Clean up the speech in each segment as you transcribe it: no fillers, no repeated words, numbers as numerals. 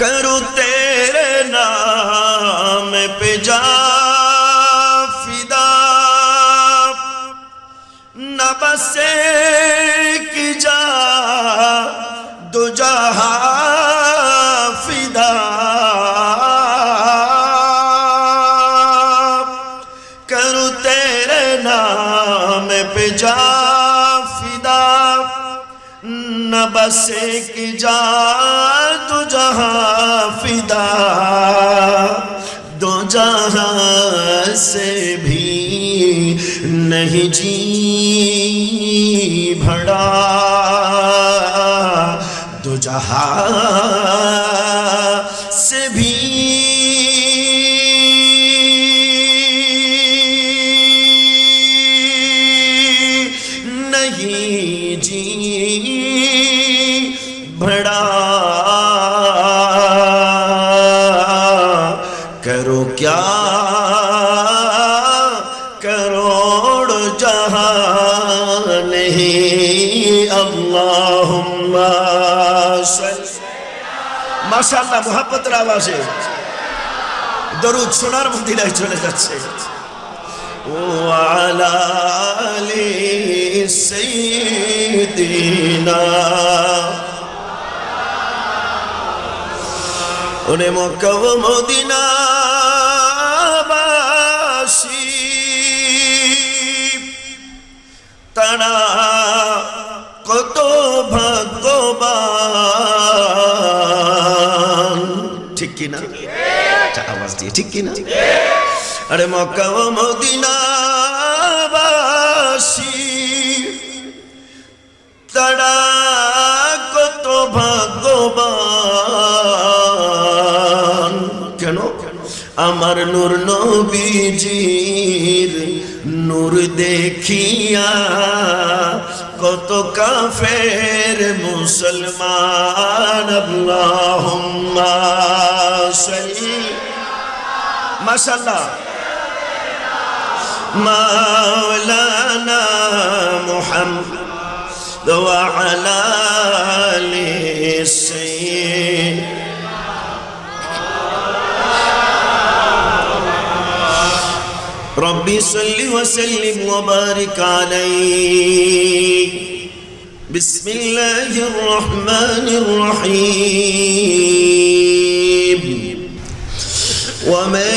کروں تیرے نام پہ جا فدا، نہ بس ایک جا دو جہاں فدا، کروں تیرے نام پہ جا فدا، نہ بس ایک جا دو جہاں فدا، دو جہاں سے بھی نہیں جی بھڑا، دو جہاں سے بھی نہیں جی بھڑا، کرو کیا کروڑ جہاں نہیں، اللہم صلی، ماشاءاللہ محبت آوازে দরুদ শোনার মদিনায় চলে যাচ্ছে। وعلى آل سيدنا ওরে মক্কা ও মদিনা বাসী, তারা কত ভাগ্যবান, ঠিক কি না? আওয়াজ দিয়ে ঠিক কি না? আরে মক্কা ও মদিনা বাসী, তারা কত ভাগ্যবান, কেন? আমার নূর নবীজির নূর দেখিয়া কত কাফের মুসলমান, আল্লাহুম্মা সাল্লি, মাশাআল্লাহ মাওলানা মুহাম্মদ ওয়া আলা আলি সাইয়্যিদ ربي صل وسلم وبارك عليه. بسم الله الرحمن الرحيم. ومن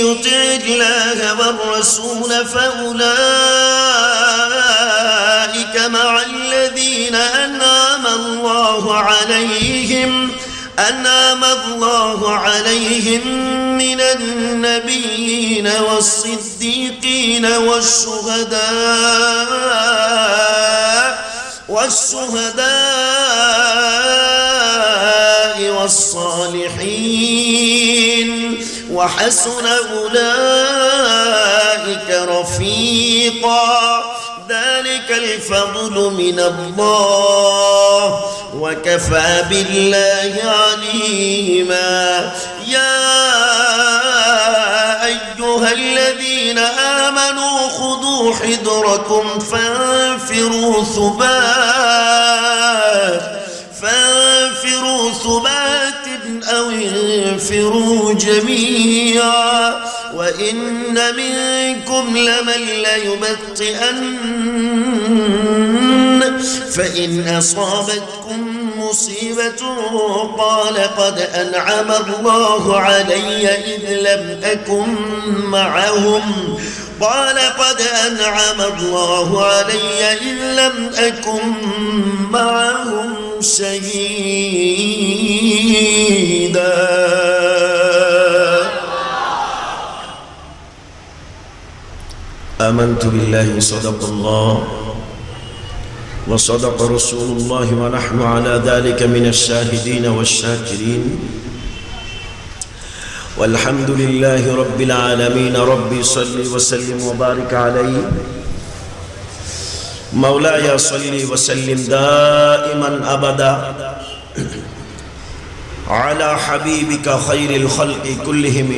يطع الله والرسول فأولئك مع الذين أنعم الله عليهم من النبيين والصديقين والشهداء والصالحين، وحسن أولئك رفيقا، ذلك الفضل من الله وكفى بالله عليما. يا أيها الذين آمنوا خذوا حذركم فانفروا ثبات أو انفروا جميعا، وإن منكم لمن ليبطئن فإن أصابتكم مصيبة قال قد أنعم الله علي إذ لم أكن معهم، قال قد أنعم الله علي إذ لم أكن معهم شهيدا. آمنت بالله صدق الله وصدق رسول الله ونحن على ذلك من الشاهدين والشاكرين، والحمد لله رب العالمين. ربي صل وسلم وبارك عليه، مولاي صل وسلم دائما أبدا على حبيبك خير الخلق كلهم.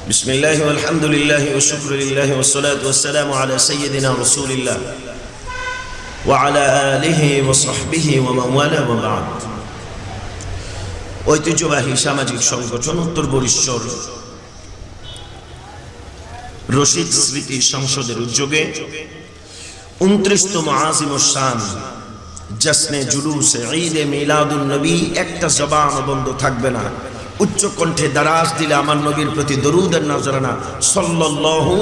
بسم الله والحمد لله والشكر لله والصلاة والسلام على سيدنا رسول الله وعلى آله وصحبه ومن والاه وبعد. ঐতিহ্যবাহী সামাজিক সংগঠন উত্তর বরিশ্বর রশিদ স্মৃতি সংসদের উদ্যোগে 29তম আজিমুস শান জশ্নে জুলুসে ঈদে মিলাদুন নবী একটা জবান বন্ধ থাকবে না, উচ্চ কণ্ঠে দারাজ দিলে আমার নবীর প্রতি দরুদের নজরানা সাল্লাল্লাহু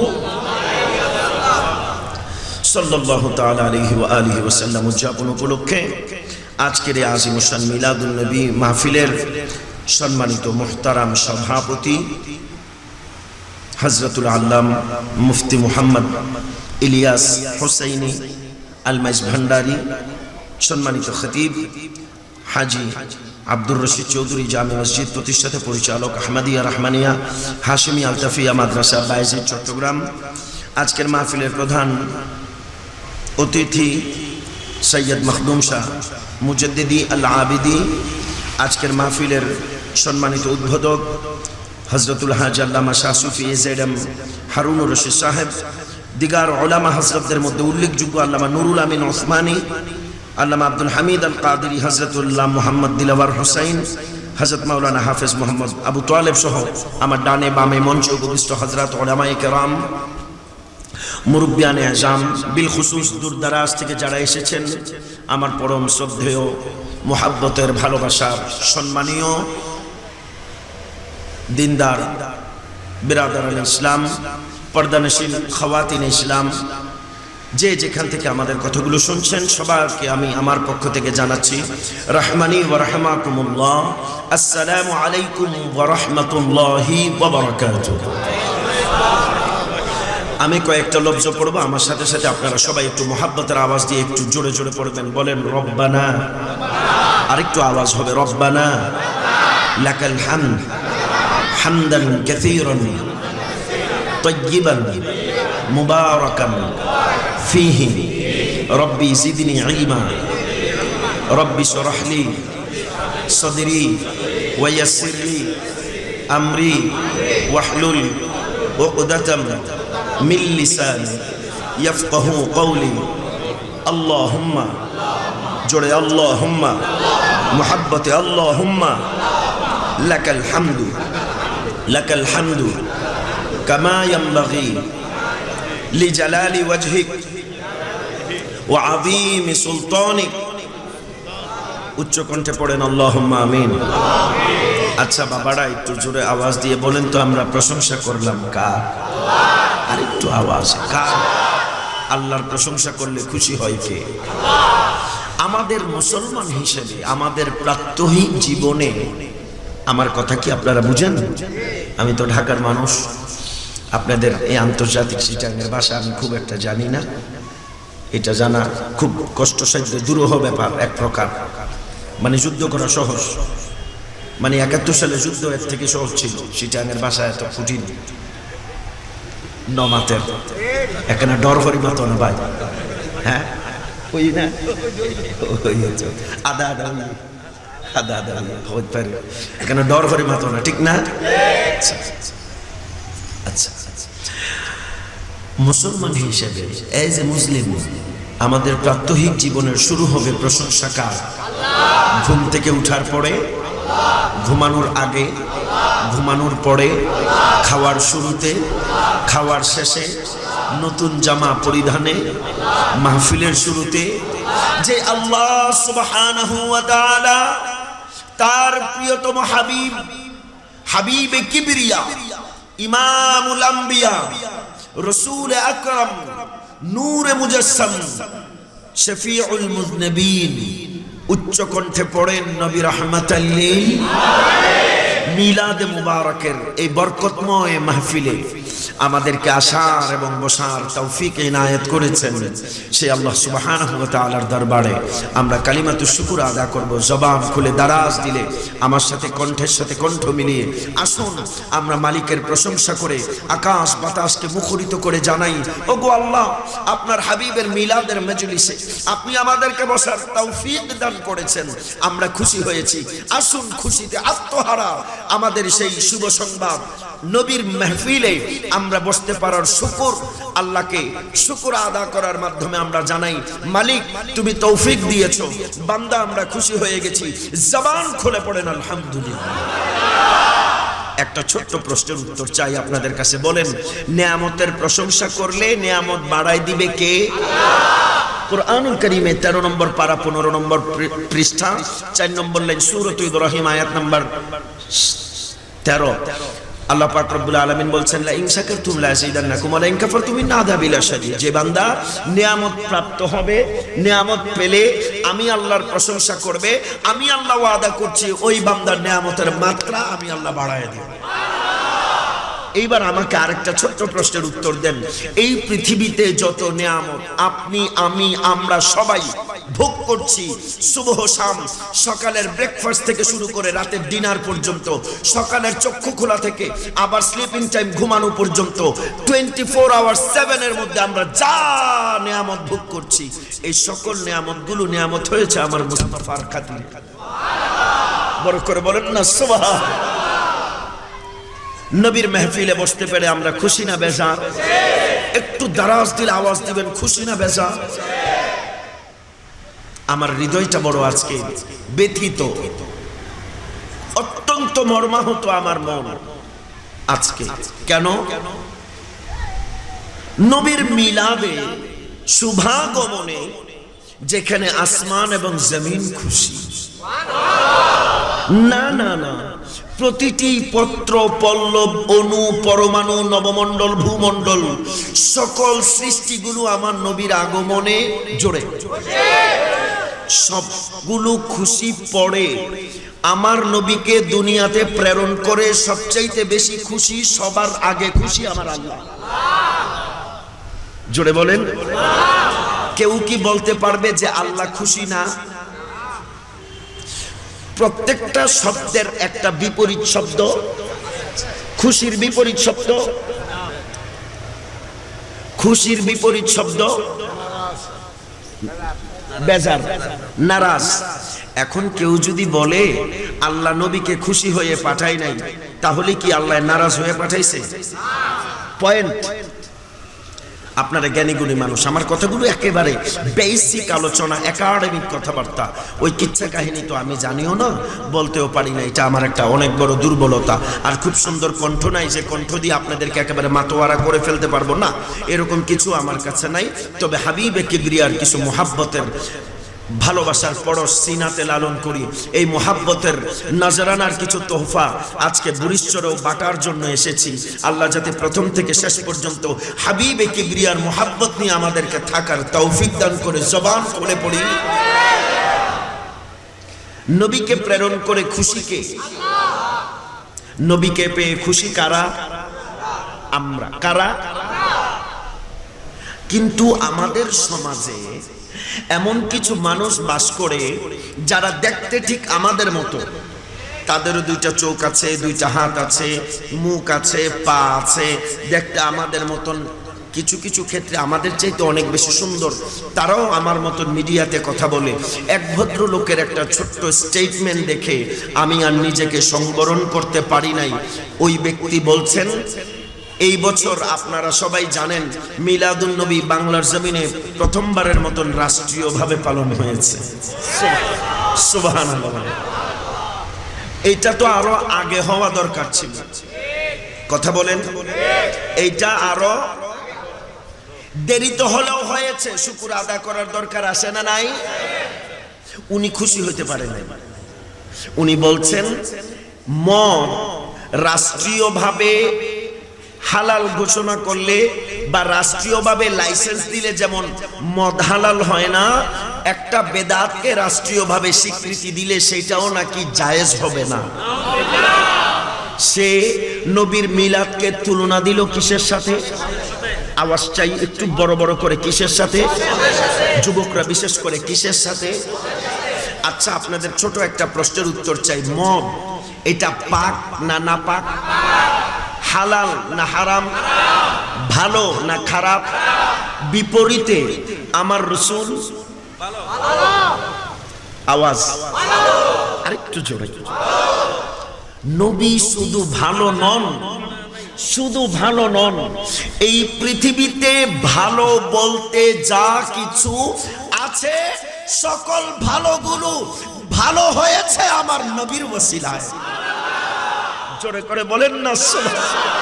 তাআলা আলাইহি ওয়া আলিহি ওয়াসাল্লাম উদযাপন উপলক্ষে আজকের এই আজিমুস শান মিলাদুন নবী মাহফিলের সম্মানিত মুহতারাম সভাপতি হযরতুল আল্লাম মুফতি মুহাম্মদ ইলিয়াস হুসাইনি আলমাইজ ভান্ডারী, সম্মানিত খতিব হাজি আব্দুর রশিদ চৌধুরী জামে মসজিদ প্রতিষ্ঠাতা পরিচালক আহমদিয়া রহমানিয়া হাশিমি আলতাফিয়া মাদ্রাসা বাইজিদ চট্টগ্রাম, আজকের মাহফিলের প্রধান অতিথি সৈয়দ মখদুম শাহ মুজদ্দিদি আল আবিদি, আজকের মাহফিলের সম্মানিত উদ্বোধক হযরতুল হাজ আল্লামা শাহ সুফি এজেডএম হারুনুর রশিদ সাহেব, দিগার উলামা হযরতদের মধ্যে উল্লেখযোগ্য আল্লামা নুরুল আমিন ওসমানী, আল্লামা আব্দুল হামিদ আল কাদেরী, হযরতুল্লাহ মুহাম্মদ দিলওয়ার হুসাইন, হযরত মাওলানা হাফেজ মোহাম্মদ আবু তালেব সহ আমার ডানে বামে মঞ্চে উপবিষ্ট হযরত উলামায়ে কেরাম, মুরব্বিয়ানে আজম, বিল খুসুস দূরদারাজ থেকে যারা এসেছেন, আমার পরম শ্রদ্ধেয় মুহাব্বতের ভালোবাসার সম্মানীয় দিনদার বিরাদারান ইসলাম, পর্দানশীল খাওয়াতিন ইসলাম, যে যেখান থেকে আমাদের কথাগুলো শুনছেন সবাইকে আমি আমার পক্ষ থেকে জানাচ্ছি রহমানি ওয়া রাহমাকুমুল্লাহ, আসসালামু আলাইকুম ওয়া রাহমাতুল্লাহি ওয়া বারাকাতুহু। আমি কয়েকটা লফজ পড়বো, আমার সাথে সাথে আপনারা সবাই একটু মুহাব্বতের আওয়াজ দিয়ে একটু জোরে জোরে পড়বেন। বলেন রব্বানা, আরেকটু আওয়াজ হবে রব্বানা লাকাল হামদ হামদান কাসীরান তাইয়িবান মুবারাকান ফীহি রব্বি জিদনি ইলমা রব্বি শরহ লি সাদরি ওয়া ইয়াসসির লি আমরি ওয়াহলুল উকদাতাম মিন লিসানি ইয়াফকাহু কওলি। আল্লাহুম্মা, জোরে আল্লাহুম্মা, মুহাব্বতে আল্লাহুম্মা লাকাল হামদু লাকাল হামদু কামা ইয়ানবাগি লিজালালি ওয়াজহিক ওয়া আযীমি সুলতানিক। উচ্চ কণ্ঠে পড়েন আল্লাহুম্মা আমিন। আচ্ছা বাবারা, একটু জোরে আওয়াজ দিয়ে বলেন তো আমরা প্রশংসা করলাম কার? আর একটু আওয়াজ কার? আল্লাহর প্রশংসা করলে খুশি হয় কে? আমাদের মুসলমান হিসেবে আমাদের প্রাত্যহিক জীবনে, আমার কথা কি আপনারা বুঝেন? আমি তো ঢাকার মানুষ, আপনাদের এই আন্তর্জাতিক চিটাঙ্গের ভাষা আমি খুব একটা জানি না, এটা জানা খুব কষ্টসাধ্য দুরূহ ব্যাপার এক প্রকার। মানে যুদ্ধ করা সহজ, মানে ৭১ সালে যুদ্ধ এর থেকে সহজ ছিল। চিটাঙ্গের ভাষা এত কঠিন নমাতের, এখানে ডর হরি মাতো না ভাই, হ্যাঁ ওই না আদা আদা আদা আদা হতে পারে, এখানে ডর হরি মাতো না, ঠিক না? আচ্ছা, মুসলমান হিসেবে এজ এ মুসলিম আমাদের প্রাত্যহিক জীবনের শুরু হবে প্রশংসা কার? ঘুম থেকে উঠার পরে, ঘুমানোর আগে, ঘুমানোর পরে, খাওয়ার শুরুতে, খাওয়ার শেষে, নতুন জামা পরিধানে, মাহফিলের শুরুতে, যে আল্লাহ সুবহানাহু ওয়া তাআলা তার প্রিয়তম হাবিব, হাবিবে কিবরিয়া, ইমামুল আম্বিয়া, রাসূল আকরাম, নূরে মুজাসসাম, শফিউল মুযনিবিন, উচ্চ কণ্ঠে পড়েন নবী রাহমাতাল লিল মিলাদে মুবারকের এই বরকতময় মাহফিলে আমাদেরকে আসার এবং বসার তৌফিক ইনায়েত করেছেন। সেই আল্লাহ সুবহানাহু ওয়া তাআলার দরবারে আমরা কালিমাতুশ শুকর আদা করব। জবান খুলে দারাজ দিলে আমার সাথে কণ্ঠের সাথে কণ্ঠ মিলিয়ে আসুন আমরা মালিকের প্রশংসা করে আকাশ বাতাসকে মুখরিত করে জানাই, ওগো আল্লাহ, আপনার হাবিবের মিলাদের মজলিসে আপনি আমাদেরকে বসার তৌফিক দান করেছেন, আমরা খুশি হয়েছি। আসুন খুশিতে আত্মহারা আমাদের সেই শুভ সংবাদ নবীর মাহফিলে আমরা আমরা বসতে পারার শুকর আল্লাহকে শুকর আদা করার মাধ্যমে আমরা জানাই, মালিক তুমি তৌফিক দিয়েছো, বান্দা আমরা খুশি হয়ে গেছি। জবান খুলে পড়েন আলহামদুলিল্লাহ। একটা ছোট্ট প্রশ্নের উত্তর চাই আপনাদের কাছে, বলেন নেয়ামতের প্রশংসা করলে নেয়ামত বাড়ায় দিবে কে? কুরআনুল কারীমে 13 নম্বর পারা 15 নম্বর পৃষ্ঠা 4 নম্বর লাইন সূরাত ইব্রাহিম আয়াত নম্বর 13 আল্লাহ পাক রব্বুল আলামিন বলছেন, লা ইন শাকারতুম লা আযীদান্নাকুম ওয়া লা ইন কাফারতুম ইন্না আযাবি লাশাদীদ। যে বান্দা নিয়ামত প্রাপ্ত হবে, নিয়ামত পেলে আমি আল্লাহর প্রশংসা করবে, আমি আল্লাহ ওয়াদা করছি ওই বান্দার নিয়ামতের মাত্রা আমি আল্লাহ বাড়ায় দেব। এইবার আমাকে আরেকটা ছোট্ট প্রশ্নের উত্তর দেন, এই পৃথিবীতে যত নিয়ামত আপনি আমি আমরা সবাই ভোগ করছি, সুবহ শাম, সকালের ব্রেকফাস্ট থেকে শুরু করে রাতের ডিনার পর্যন্ত, সকালের চক্ষু খোলা থেকে আবার স্লিপিং টাইম ঘুমানো পর্যন্ত 24 আওয়ার 7 এর মধ্যে আমরা যা নিয়ামত ভোগ করছি, এই সকল নিয়ামতগুলো নিয়ামত হয়েছে আমার মুস্তাফার খাতিরে। বড় করে বলেন না সুবহানাল্লাহ। নবীর মেহফিলে বসতে পেরে আমরা খুশি না বেজার? একটু দারাজ দিলে আওয়াজ দিবেন, খুশি না বেজার? আমার হৃদয়টা বড় আজকে ব্যথিত, অত্যন্ত মর্মাহত আমার মন আজকে। কেন? নবীর মিলাদে শুভাগমনে যেখানে আসমান এবং জমিন খুশি, না না না, প্রতিটি পত্র পল্লব অণু পরমাণু নবমণ্ডল ভূমণ্ডল সকল সৃষ্টিগুলো আমার নবীর আগমনে জোরে সবগুলো খুশি পড়ে। আমার নবীকে দুনিয়াতে প্রেরণ করে সবচাইতে বেশি খুশি, সবার আগে খুশি আমার আল্লাহ। জোরে বলেন। কেউ কি বলতে পারবে যে আল্লাহ খুশি না? প্রত্যেকটা শব্দের একটা বিপরীত শব্দ, খুশির বিপরীত শব্দ, খুশির বিপরীত শব্দ বেজার, নারাজ। এখন কেউ যদি বলে আল্লাহ নবীকে খুশি হয়ে পাঠায় নাই, তাহলে কি আল্লাহ নারাজ হয়ে পাঠাইছে? পয়েন্ট। আপনারা জ্ঞানীগুণী মানুষ, আমার কথাগুলো একেবারে বেসিক আলোচনা, একাডেমিক কথাবার্তা। ওই কিচ্ছা কাহিনী তো আমি জানিও না, বলতেও পারি না, এটা আমার একটা অনেক বড় দুর্বলতা। আর খুব সুন্দর কণ্ঠ নাই যে কণ্ঠ দিয়ে আপনাদেরকে একেবারে মাতোয়ারা করে ফেলতে পারবো না, এরকম কিছু আমার কাছে নাই। তবে হাবিবে কিবরিয়ার কিছু মোহাব্বতের ভালোবাসার পরশ সিনাতে লালন করি, এই মোহাব্বতের নজরানার কিছু তোহফা আজকে বুরিশচরেও বাটার জন্য এসেছি। আল্লাহ যাতে প্রথম থেকে শেষ পর্যন্ত হাবিবে কিবরিয়ার মোহাব্বত নিয়ে আমাদেরকে থাকার তৌফিক দান করে। জবান খুলে পড়ি, নবীকে প্রেরণ করে খুশি কে? নবীকে পেয়ে খুশি কারা? আমরা। কারা? কিন্তু আমাদের সমাজে এমন কিছু মানুষ বাস করে যারা দেখতে ঠিক আমাদের মতো, তাদেরও দুইটা চোখ আছে, দুইটা হাত আছে, মুখ আছে, পা আছে, দেখতে আমাদের মতন, কিছু কিছু ক্ষেত্রে আমাদের চাইতে অনেক বেশি সুন্দর। তারাও আমার মতন মিডিয়াতে কথা বলে। এক ভদ্রলোকের একটা ছোট্ট স্টেটমেন্ট দেখে আমি আর নিজেকে সংবরণ করতে পারি নাই। ওই ব্যক্তি বলছেন, এই বছর আপনারা সবাই জানেন মিলাদুন নবী বাংলার জমিনে প্রথমবারের মতন রাষ্ট্রীয়ভাবে পালন হয়েছে। সুবহানাল্লাহ। এইটা তো আরো আগে হওয়া দরকার ছিল। কথা বলেন, এইটা আরো দেরি তো হলেও হয়েছে, শুকর আদা করার দরকার আছে না নাই? উনি খুশি হতে পারেন না। উনি বলছেন মদ রাষ্ট্রীয়ভাবে হালাল ঘোষণা করলে বা রাষ্ট্রীয়ভাবে লাইসেন্স দিলে যেমন মদ হালাল হয় না, একটা বেদাতকে রাষ্ট্রীয়ভাবে স্বীকৃতি দিলে সেটাও নাকি জায়েজ হবে না। সে নবীর মিলাদকে তুলনা দিল কিসের সাথে? আওয়াজ চাই একটু বড় বড় করে, কিসের সাথে? যুবকরা বিশেষ করে কিসের সাথে? আচ্ছা, আপনাদের ছোট একটা প্রশ্নের উত্তর চাই। মদ এটা পাক না না পাক? হালাল না হারাম? ভালো না খারাপ? বিপরীতে আমার রাসূল আওয়াজ আরেকটু জোরে, নবী শুধু ভালো নন, শুধু ভালো নন, এই পৃথিবীতে ভালো বলতে যা কিছু আছে সকল ভালোগুলো ভালো হয়েছে আমার নবীর ওসিলায়। জোরে করে বলেন না সুবহানাল্লাহ।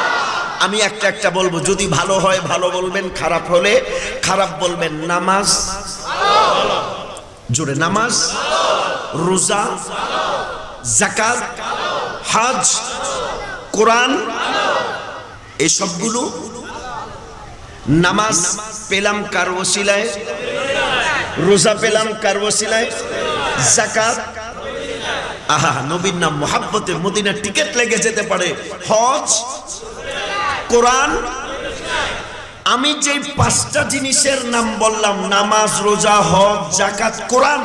আমি একটা একটা বলবো, যদি ভালো হয় ভালো বলবেন, খারাপ হলে খারাপ বলবেন। নামাজ ভালো, জোরে নামাজ, রোজা, যাকাত, হজ, কোরআন, এই সবগুলো। নামাজ পেলাম কার ওসিলায়? রোজা পেলাম কার ওসিলায়? যাকাত, আহা নবীর নাম মোহাব্বতে মদিনার টিকিট লেগে যেতে পারে। হজ, কোরআন। আমি যে পাঁচটা জিনিসের নাম বললাম, নামাজ, রোজা, হজ, যাকাত, কোরআন,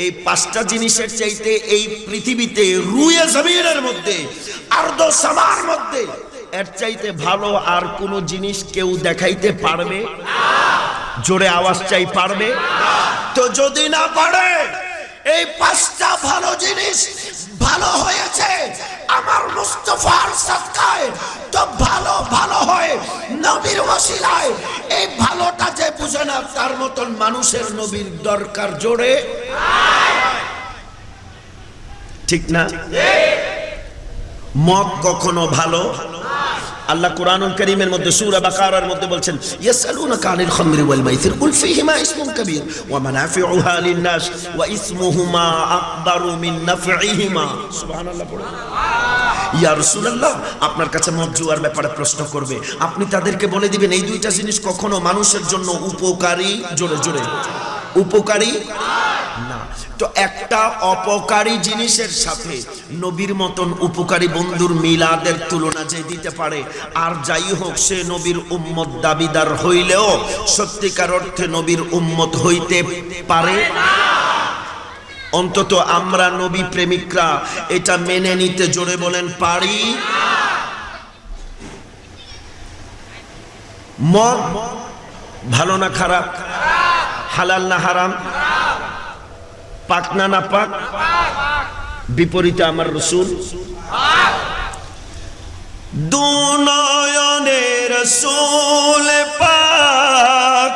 এই পাঁচটা জিনিসের চাইতে এই পৃথিবীতে রুয়ে জমিনের মধ্যে, আরদ সামার মধ্যে এর চাইতে ভালো আর কোন জিনিস কেউ দেখাইতে পারবে? জোরে আওয়াজ চাই, পারবে? তো যদি না পারে, এই পাঁচটা ভালো জিনিস ভালো হয়েছে আমার মুস্তাফার সাদকায়, তো ভালো ভালো হয় নবীর ওসিলায়। এই ভালোটা যে বুঝে না, তার মতন মানুষের নবীর দরকার জোরে, ঠিক না? মদ কখনো ভালো? আল্লাহ কুরআনুল কারীমের মধ্যে সূরা বাকারার মধ্যে বলছেন, ইয়াসআলুনাকা আনিল খামরি ওয়াল মাইসির কুল ফীহিমা ইসমুন কাবীর ওয়া মানাফিউহা লিন-নাস ওয়া ইসমুহুমা আকবারু মিন নাফঈহিমা। সুবহানাল্লাহ পড়ুন। ইয়া রাসূলুল্লাহ, আপনার কাছে মদ জুয়ার ব্যাপারে প্রশ্ন করবে, আপনি তাদেরকে বলে দিবেন এই দুইটা জিনিস কখনো মানুষের জন্য উপকারী, জোরে জোরে উপকারী না। তো একটা অপকারী জিনিসের সাথে নবীর মতন উপকারী বন্ধুর মিলাদের তুলনা যে দিতে পারে, আর যাই হোক সে নবীর উম্মত দাবিদার হইলেও সত্যিকার অর্থে নবীর উম্মত হইতে পারে না। অন্তত আমরা নবী প্রেমিকরা এটা মেনে নিতে, জোরে বলেন, পারি। মদ ভালো না খারাপ? হালাল না হারাম? পাক না না পাক? বিপরীতে আমার রাসূল দুনয়নে রাসূল পাক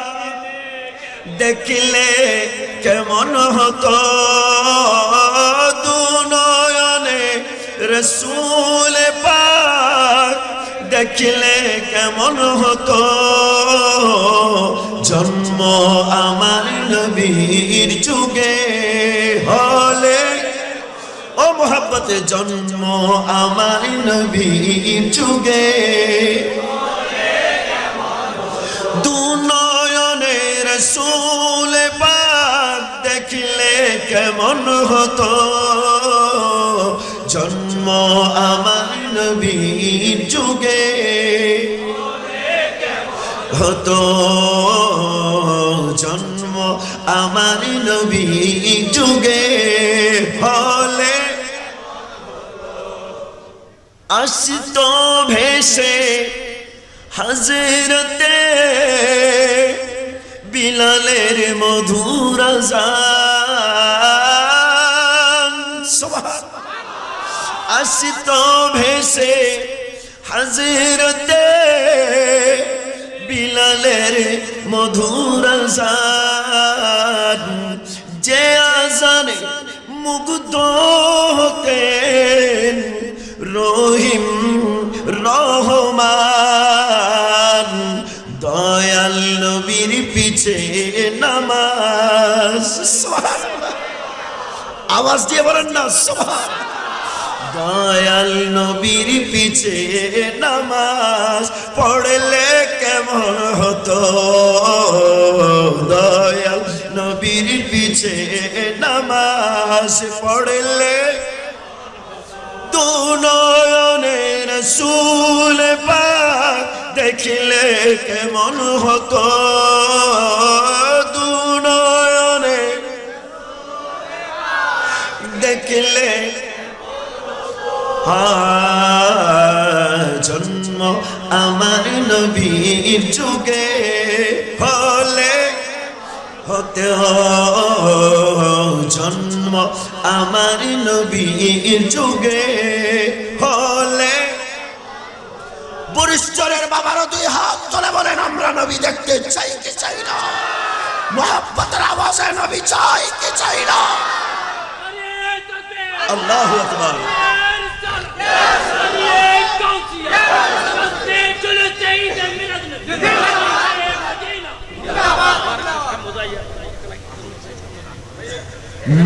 দেখলে কেমন হতো, দুনয়নে রাসূল পাক দেখলে কেমন হতো, জন্ম আমার নবীর যুগে হলে, ও মোহাব্বতে জন্ম আমার নবীর যুগে, দুনয়নে রাসূল পাক দেখলে কেমন হতো, জন্ম আমার নবীর যুগে হতো, জন্ম আমার নবীর যুগে হলে আসতো ভেসে হযরতে বিলালের মধুর আযান। সুবহানাল্লাহ। আসতো ভেসে হযরতে বিলালের মধুর আযান, যে আযানে মুগ্ধ হতেন রহিম রহমান, দয়াল নবীর পিছে নামাজ। সুবহানাল্লাহ। আওয়াজ দিয়ে বলেন না সুবহানাল্লাহ। দয়াল নবীর পিছে নামাজ পড়লে কেমন হতো, দয়াল নবীর পিছে নামাজ পড়লে, দুনয়নে রাসূল পাক দেখলে কেমন হতো, দুনয়নে দেখলে, জন্ম আমার নবীর যুগে হলে হতে, জন্ম আমার নবীর যুগে হলে বছরের বাবারও দুই হাত তুলে বলেন আমরা নবী দেখতে চাই কি চাই না? মুহাব্বতের আওয়াজে নবী চাই কি চাই না? আল্লাহু আকবার।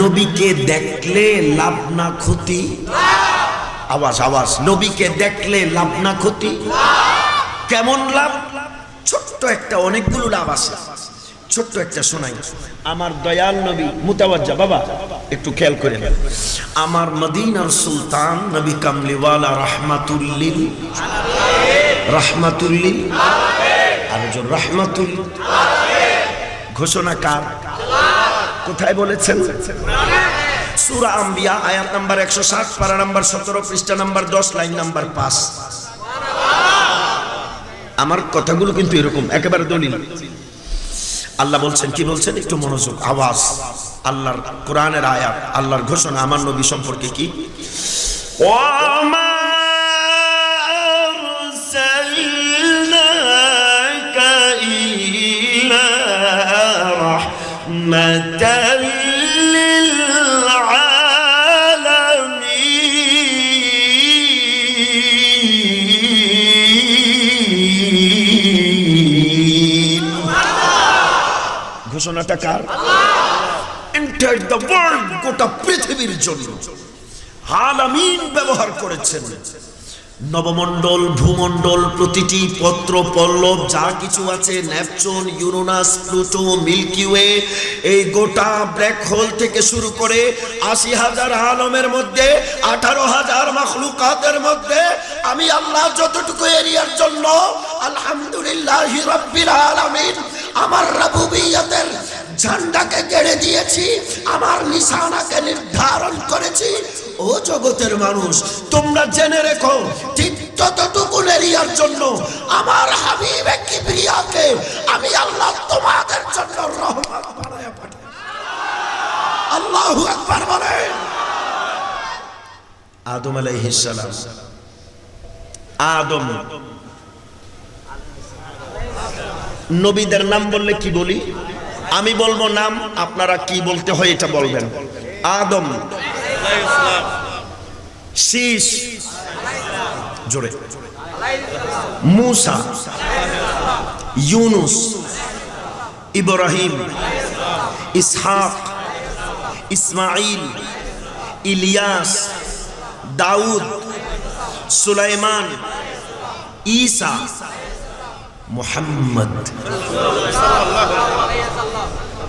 নবীকে দেখলে লাভ না ক্ষতি? আওয়াজ আওয়াজ। নবীকে দেখলে লাভ না ক্ষতি? কেমন লাভ? ছোট্ট একটা, অনেকগুলো লাভ আছে, ছোট্ট একটা শোনাই। আমার দয়াল নবী মুতাওয়াজ্জা বাবা একটু খেয়াল করেন, আমার মদিনার সুলতান নবী কামলিওয়ালা রাহমাতুল্লিল রাহমাতুল্লিল আরজন রাহমাতুল ঘোষণা কার? কোথায় বলেছেন? সূরা আম্বিয়া আয়াত নাম্বার 160 পারা নাম্বার 17 পৃষ্ঠা নাম্বার 10 লাইন নাম্বার 5। আমার কথাগুলো কিন্তু এরকম একেবারে দলিল। আল্লাহ বলছেন, কি বলছেন? একটু মনোযোগ, আওয়াজ। আল্লাহর কোরআনের আয়াত, আল্লাহর ঘোষণা আমার নবী সম্পর্কে কি? ওয়ামা আরসালনাকা ইল্লা রাহমাতাল লিল আলামিন। ঘোষণাটা কার? এন্টায়ার দ্য ওয়ার্ল্ড, গোটা পৃথিবীর জন্য। আলামিন ব্যবহার করেছেন। নবমণ্ডল, ভূমণ্ডল, প্রতিটি পত্র পল্লব যা কিছু আছে, Neptune, Uranus, Pluto, Milky Way, এই গোটা ব্ল্যাক হোল থেকে শুরু করে ৮০,০০০ আলমের মধ্যে ১৮,০০০ মাখলুকাতের মধ্যে আমি আল্লাহ যতটুকু এরিয়ার জন্য আলহামদুলিল্লাহি রাব্বিল আলামিন আমার রাবুবিয়তের ঝান্ডাকে গেড়ে দিয়েছি, আমার নিশানাকে নির্ধারণ করেছি। ও জগতের মানুষ, তোমরা জেনে রেখো, ঠিক ততটুকু এরিয়ার জন্য আমার হাবিবে কিবরিয়াকে আমি আল্লাহ তোমাদের জন্য রহমত বানায়া পাঠাই। আল্লাহু আকবার বলেন। আদম আলাইহিস সালাম, আদম, নবীদের নাম বললে কি বলি? আমি বলবো নাম, আপনারা কি বলতে হয় এটা বলবেন। আদম, শীষ জোরে, মুসা, ইউনুস, ইব্রাহিম, ইসহাক, ইসমাইল, ইলিয়াস, দাউদ, সুলাইমান, ঈসা, মুহাম্মদ।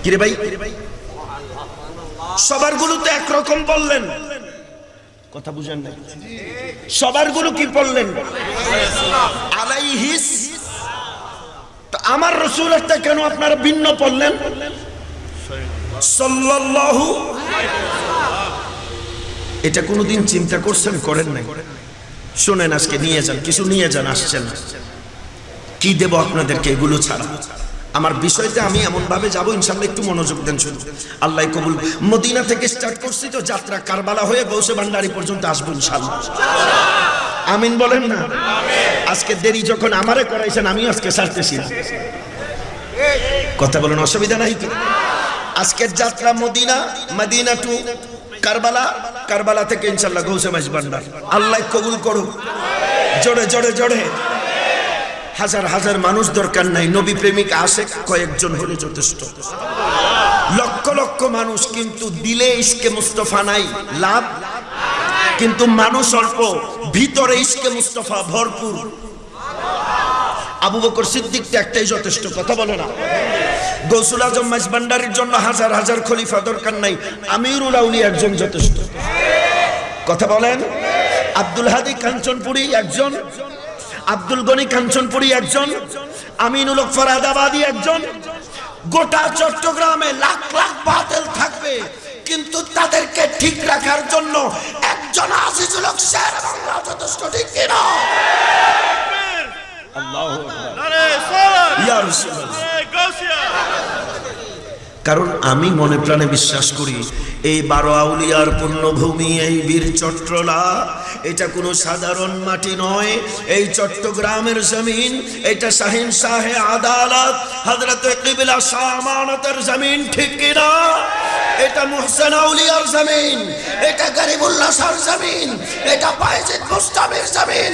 কিরে ভাই, সবার গুলো তো একরকম বললেন, কথা বুঝেন না? সবার গুলো কি বললেন? আলাইহিস। তো আমার রাসূলেরটা কেন আপনারা ভিন্ন পড়লেন? সাল্লাল্লাহু। এটা কোনোদিন চিন্তা করছেন? করেন নাই? শুনেন, আজকে নিয়ে যান, কিছু নিয়ে যান, আসছেন কি দেব আপনাদেরকে এগুলো ছাড়া? আমার বিষয়তে আমি এমন ভাবে যাবো, ইনশাআল্লাহ একটু মনোযোগ দেন শুনুন। আল্লাহ কবুল। মদিনা থেকে স্টার্ট করছি তো যাত্রা, কারবালা হয়ে গৌসে ভান্ডারি পর্যন্ত আসবো ইনশাআল্লাহ। আমিন বলেন না? আজকে দেরি যখন আমারে করাইছেন, আমি আজকে ছাড়তেছি না। কথা বলেন, অসুবিধা নাই তো? আজকের যাত্রা Medina, Medina to Karbala, Karbala থেকে ইনশাআল্লাহ গৌসে মাইজ ভান্ডার। আল্লাহ কবুল করুক। জোরে জোরে জোরে। হাজার হাজার মানুষ দরকার নাই, নবী প্রেমিক আশেক কয়েকজন হলে যথেষ্ট। লক্ষ লক্ষ মানুষ, কিন্তু দিলে ইশকে মুস্তাফা নাই, লাভ। কিন্তু মানুষ অল্প, ভিতরে ইশকে মুস্তাফা ভরপুর। আবু বকর সিদ্দিক তো একটাই যথেষ্ট, কথা বলে না? গৌসুল আজম মাইজভান্ডারির জন্য হাজার হাজার খলিফা দরকার নাই, আমিরুল আউলিয়া একজন যথেষ্ট, কথা বলেন? আব্দুল হাদি কাঞ্চনপুরি একজন, আব্দুল গনি কাঞ্চনপুরি একজন, আমিনুল হক ফরাদাবাদী একজন। গোটা চট্টগ্রামে লাখ লাখ বাতিল থাকবে, কিন্তু তাদেরকে ঠিক রাখার জন্য একজন আজিজুল হক শের বাংলা যথেষ্ট, ঠিক কিনা? আল্লাহু আকবার, ইয়া রাসূলুল্লাহ। কারণ আমি মনে প্রাণে বিশ্বাস করি এই 12 আউলিয়ার পূর্ণভূমি, এই বীর চট্টলা, এটা কোনো সাধারণ মাটি নয়। এই চট্টগ্রামের জমিন, এটা শাহিন শাহে আদালত হযরত কিবলা শাহ আমানতের জমিন, ঠিক কিনা? এটা মুহসিন আউলিয়ার জমিন, এটা গরিবুল্লাহ শাহর জমিন, এটা বাইজিদ মুস্তামির জমিন,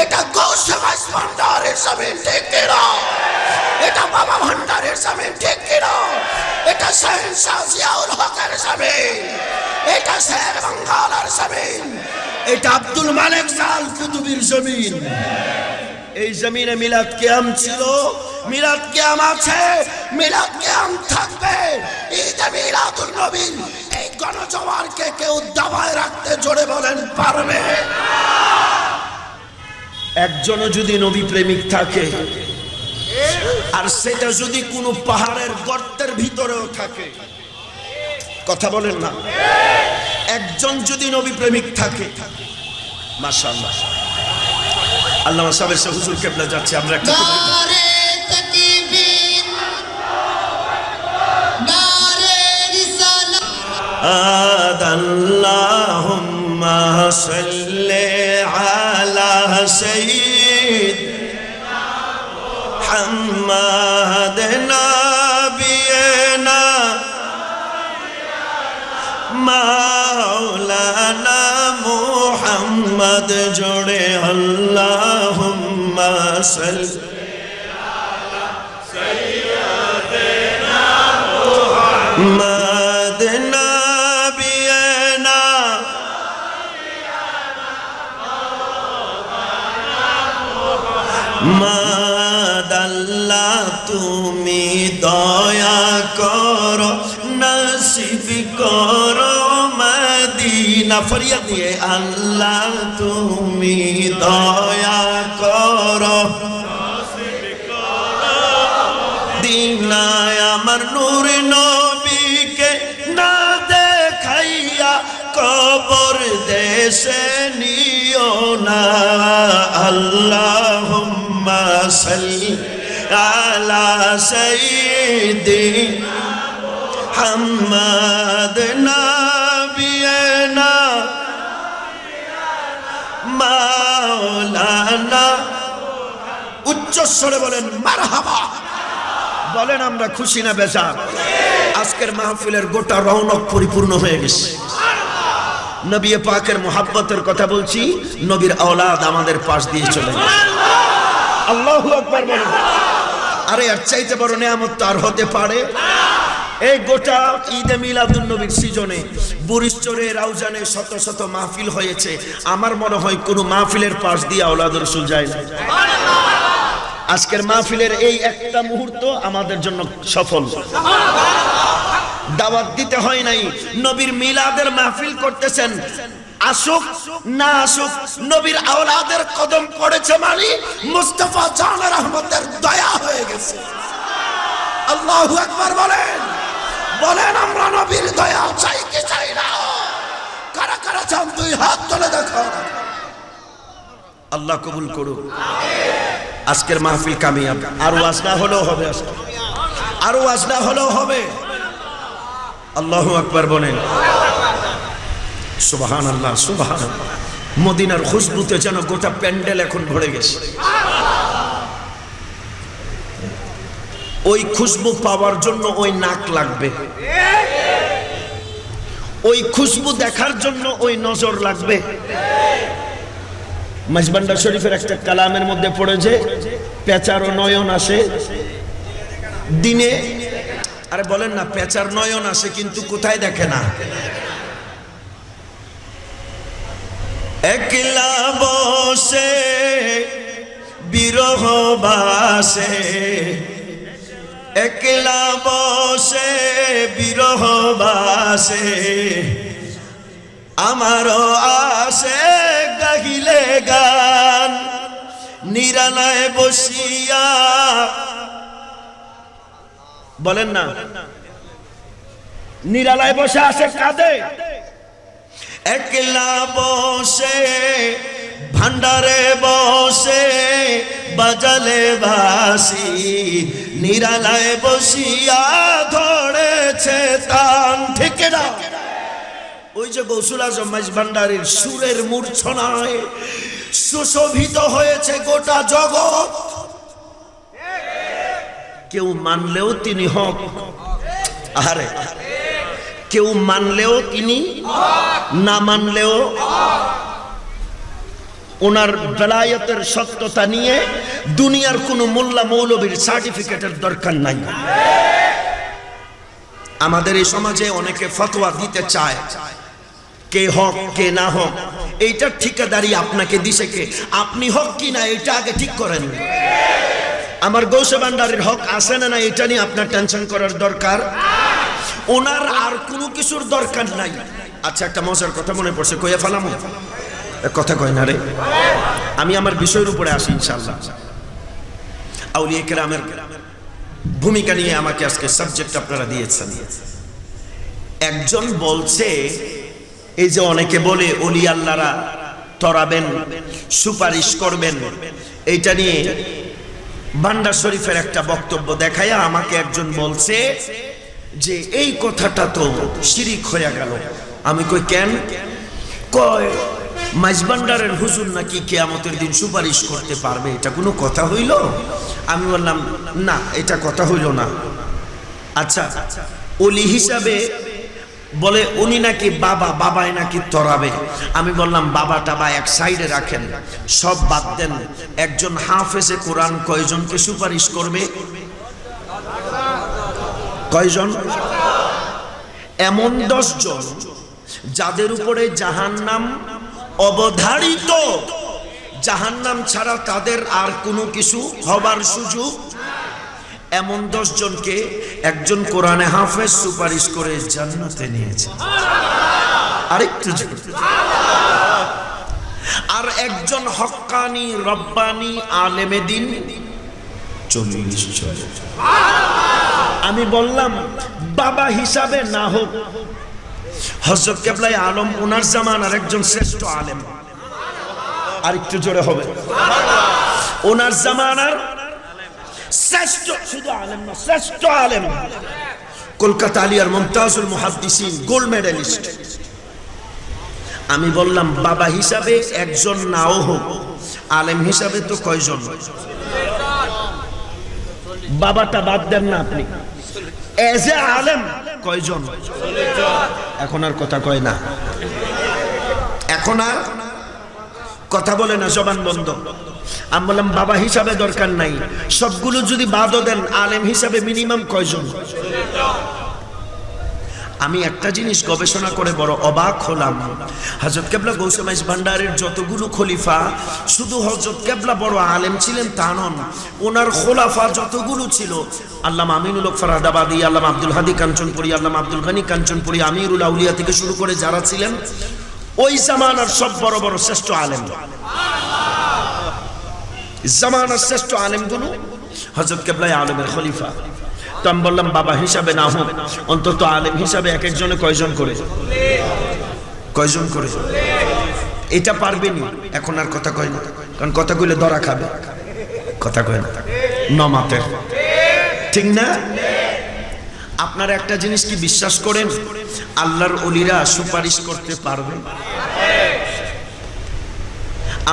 এটা গৌসে ভান্ডারের জমিন, ঠিক কিনা? এটা বাবা ভান্ডারের জমিন, ঠিক কিনা? এটা শাহিন শাহ জিয়াউল হকের জমিন, এটা শের বাঙ্গালার জমিন, এটা আব্দুল মালিক জাল কুতুবির জমিন। এই জমিনে মিলাদ কিয়াম ছিল, মিলাদ কিয়াম আছে, মিলাদ কিয়াম থাকবে। ঈদ মিলাদুন নবী এই গণজোয়ারকে কেউ দাবায় রাখতে জোরে বলেন পারবে? একজনও যদি নবী প্রেমিক থাকে, আর সেটা যদি কোনো পাহাড়ের গর্তের ভিতরেও থাকে, কথা বলেন না, একজন যদি নবী প্রেমিক থাকে, মাশাআল্লাহ। আল্লামা সাহেবের সাথে হুজুর কেবলা যাচ্ছে, আমরা একটা নারে তাকবীর, নারে রিসালাত, আল্লাহুম্মা সাল্লি আলা সাইয়্যিদিনা মুহাম্মাদ নাবিয়িনা মাওলানা মুহাম্মদ জোড়ে আল্লাহুম্মা সাল্লি আলা সাইয়্যিদিনা মুহাম্মদ নাবিয়িনা মাদাল্লাহ তুমি দয়া করো, নসিব করো মদিনা। ফরিয়াদ দিয়ে আল্লাহ তুমি দয়া করো, নসিব করো মদিনা। আমার নূর নবীকে না দেখাইয়া কবর দেশে নিও না। আল্লাহুম্মা সাল্লি আলা সাইয়্যিদিনা মুহাম্মদ নাবিয়িনা মাওলানা। উচ্চ স্বরে বলেন মারহাবা, বলেন আমরা খুশি না বেজার? আজকের মাহফিলের গোটা রৌনক পরিপূর্ণ হয়ে গেছে। নবী পাকের মুহাব্বতের কথা বলছি, নবীর আওলাদ আমাদের পাশ দিয়ে চলে গেছে। আল্লাহু আকবার বলেন। আরে এর চাইতে বড় নিয়ামত তো আর হতে পারে? এই গোটা ঈদে মিলাদুন নবীর সিজনে বুরিশচরে রাউজানে শত শত মাহফিল হয়েছে। আমার মনে হয় কোনো মাহফিলের পাশ দিয়ে আওলাদ রাসূল যায় না। আজকের মাহফিলের এই একটা মুহূর্ত আমাদের জন্য সফল। দাওয়াত দিতে হয় নাই, নবীর মিলাদের মাহফিল করতেছেন। আসুক না আসুক, নবীর আওলাদের কদম পড়েছে মানে মুস্তাফা জান রহমতের দয়া হয়ে গেছে। আল্লাহু আকবার বলেন, বলেন আমরা নবীর দয়া চাই কি চাই না? কারা কারা চান দুই হাত তুলে দেখো। আল্লাহ কবুল করুন। আজকের মাহফিল কামিয়াব। আরো ওয়াজ না হলেও হবে, আরো ওয়াজ না হলেও হবে। আল্লাহু আকবার বলেন। সুবহানাল্লাহ, সুবহানাল্লাহ। মদিনার খুশবুতে যেন গোটা প্যান্ডেল এখন ভরে গেছে। ওই খুশবু পাওয়ার জন্য ওই নাক লাগবে, ওই খুশবু দেখার জন্য ওই নজর লাগবে। মাঝবান্ডার শরীফের একটা কালামের মধ্যে পড়েছে, পেঁচার নয়ন আসে দিনে। আরে বলেন না, পেঁচার নয়ন আসে কিন্তু কোথায় দেখে না? একলা বসে বিরহ বাসে, একলা বসে বিরহ বাসে, আমারও আসে গাহিলে গান নিরালায় বসিয়া। বলেন না, নিরালায় বসে আসে কাঁদে। একলা বসে ভান্ডারে বসে বাজালে বাসি, নিরালায় বসিয়া ধরেছে শয়তান, ঠিক না? ওই যে গৌসুল আজম মাইজভান্ডারীর সুরের মূর্ছনায় সুশোভিত হয়েছে গোটা জগৎ। কেউ মানলেও তিনি হক, আরে কেউ মানলেও তিনি, না মানলেও ওনার বেলায়েতের সত্যতা নিয়ে দুনিয়ার কোন মোল্লা মৌলবীর সার্টিফিকেটের দরকার নাই। আমাদের এই সমাজে অনেকে ফতোয়া দিতে চায়, কে হক কে না হক এইটার ঠিকাদারি আপনাকে দিছে কে? আপনি হক কি না এটা আগে ঠিক করেন। আমার গৌসে ভান্ডারীর হক আছে না না এটা নিয়ে আপনার টেনশন করার দরকার, ওনার আর কোনো কিছুর দরকার নাই। আচ্ছা, একটা মজার কথা মনে পড়ছে, কইয়া ফেলাম, কথা কয় না রে। আমি আমার বিষয়ের উপরে আসি ইনশাআল্লাহ। আউলিয়া কেরামের ভূমিকা নিয়ে আমাকে আজকে সাবজেক্ট আপনারা দিয়েছেন। একজন বলছে, এই যে অনেকে বলে ওলি আল্লাহরা তরাবেন, সুপারিশ করবেন, এইটা নিয়ে ভান্ডার শরীফের একটা বক্তব্য দেখাইয়া আমাকে একজন বলছে যে এই কথাটা তো শিরিক হয়ে গেল। আমি কই কেন? কয় মাইজভান্ডারের হুজুর নাকি কিয়ামতের দিন সুপারিশ করতে পারবে, এটা কোনো কথা হইল? আমি বললাম না, এটা কথা হইল না। আচ্ছা, ওলি হিসাবে বলে উনি নাকি বাবা, বাবাই নাকি তরাবে। আমি বললাম বাবা টাবা এক সাইডে রাখেন, সব বাদ দেন। একজন হাফেজে কোরআন কয়জনকে সুপারিশ করবে? কয়জন? এমন 10 জন যাদের উপরে জাহান্নাম অবধারিত, জাহান্নাম ছাড়া তাদের আর কোনো কিছু হবার সুযোগ। এমন 10 জনকে একজন কোরআনে হাফেজ সুপারিশ করে জান্নাতে নিয়েছে। আরেকটু আর একজন হক্কানি রব্বানি আলেমে দিন 40 জন। আমি বললাম বাবা হিসাবে না হোক, হযরত কেবলাই আলম ওনার জামানার একজন শ্রেষ্ঠ আলেম। আরেকটু জোরে হবে, ওনার জামানার শ্রেষ্ঠ, শুধু আলেম না, শ্রেষ্ঠ আলেম। কলকাতা আলিয়ার মুমতাজুল মুহাদ্দিসিন, গোল্ড মেডেলিস্ট। আমি বললাম বাবা হিসাবে একজন নাও হোক, আলেম হিসাবে তো কয়জন? বাবাটা বাদ দেন না আপনি, এজ এ আলেম কয়জন? এখন আর কথা কয় না, এখন আর কথা বলে না, জবান বন্ধ। আমি বললাম বাবা হিসাবে দরকার নাই, সবগুলো যদি বাদও দেন আলেম হিসাবে মিনিমাম কয়জন? আমি একটা জিনিস গবেষণা করে বড় অবাক হলাম, হযরত কেবলা গৌসে মাইজভান্ডারীর যতগুলো খলিফা, শুধু হযরত কেবলা বড় আলেম ছিলেন তা নন, ওনার খোলাফা যতগুলো ছিল, আল্লামা আমিনুল হক ফরহাদাবাদী, আল্লামা আব্দুল হাদী কাঞ্চনপুরী, আল্লামা আব্দুল গনি কাঞ্চনপুরী, আমিরুল আউলিয়া থেকে শুরু করে যারা ছিলেন, ওই জামানার সব বড় বড় শ্রেষ্ঠ আলেম, জামানার শ্রেষ্ঠ আলেমগুলো হযরত কেবলা আলেমের খলিফা। তো আমি বললাম বাবা হিসাবে না হোক, অন্তত আলেম হিসাবে এক একজনে কয়জন করে? কয়জন করে? এটা পারবেনি। এখন আর কথা কয় না, কারণ কথা কইলে ধরা খাবে, কথা কয় না, নমাতের, ঠিক না? আপনারা একটা জিনিস কি বিশ্বাস করেন, আল্লাহর ওলিরা সুপারিশ করতে পারবে?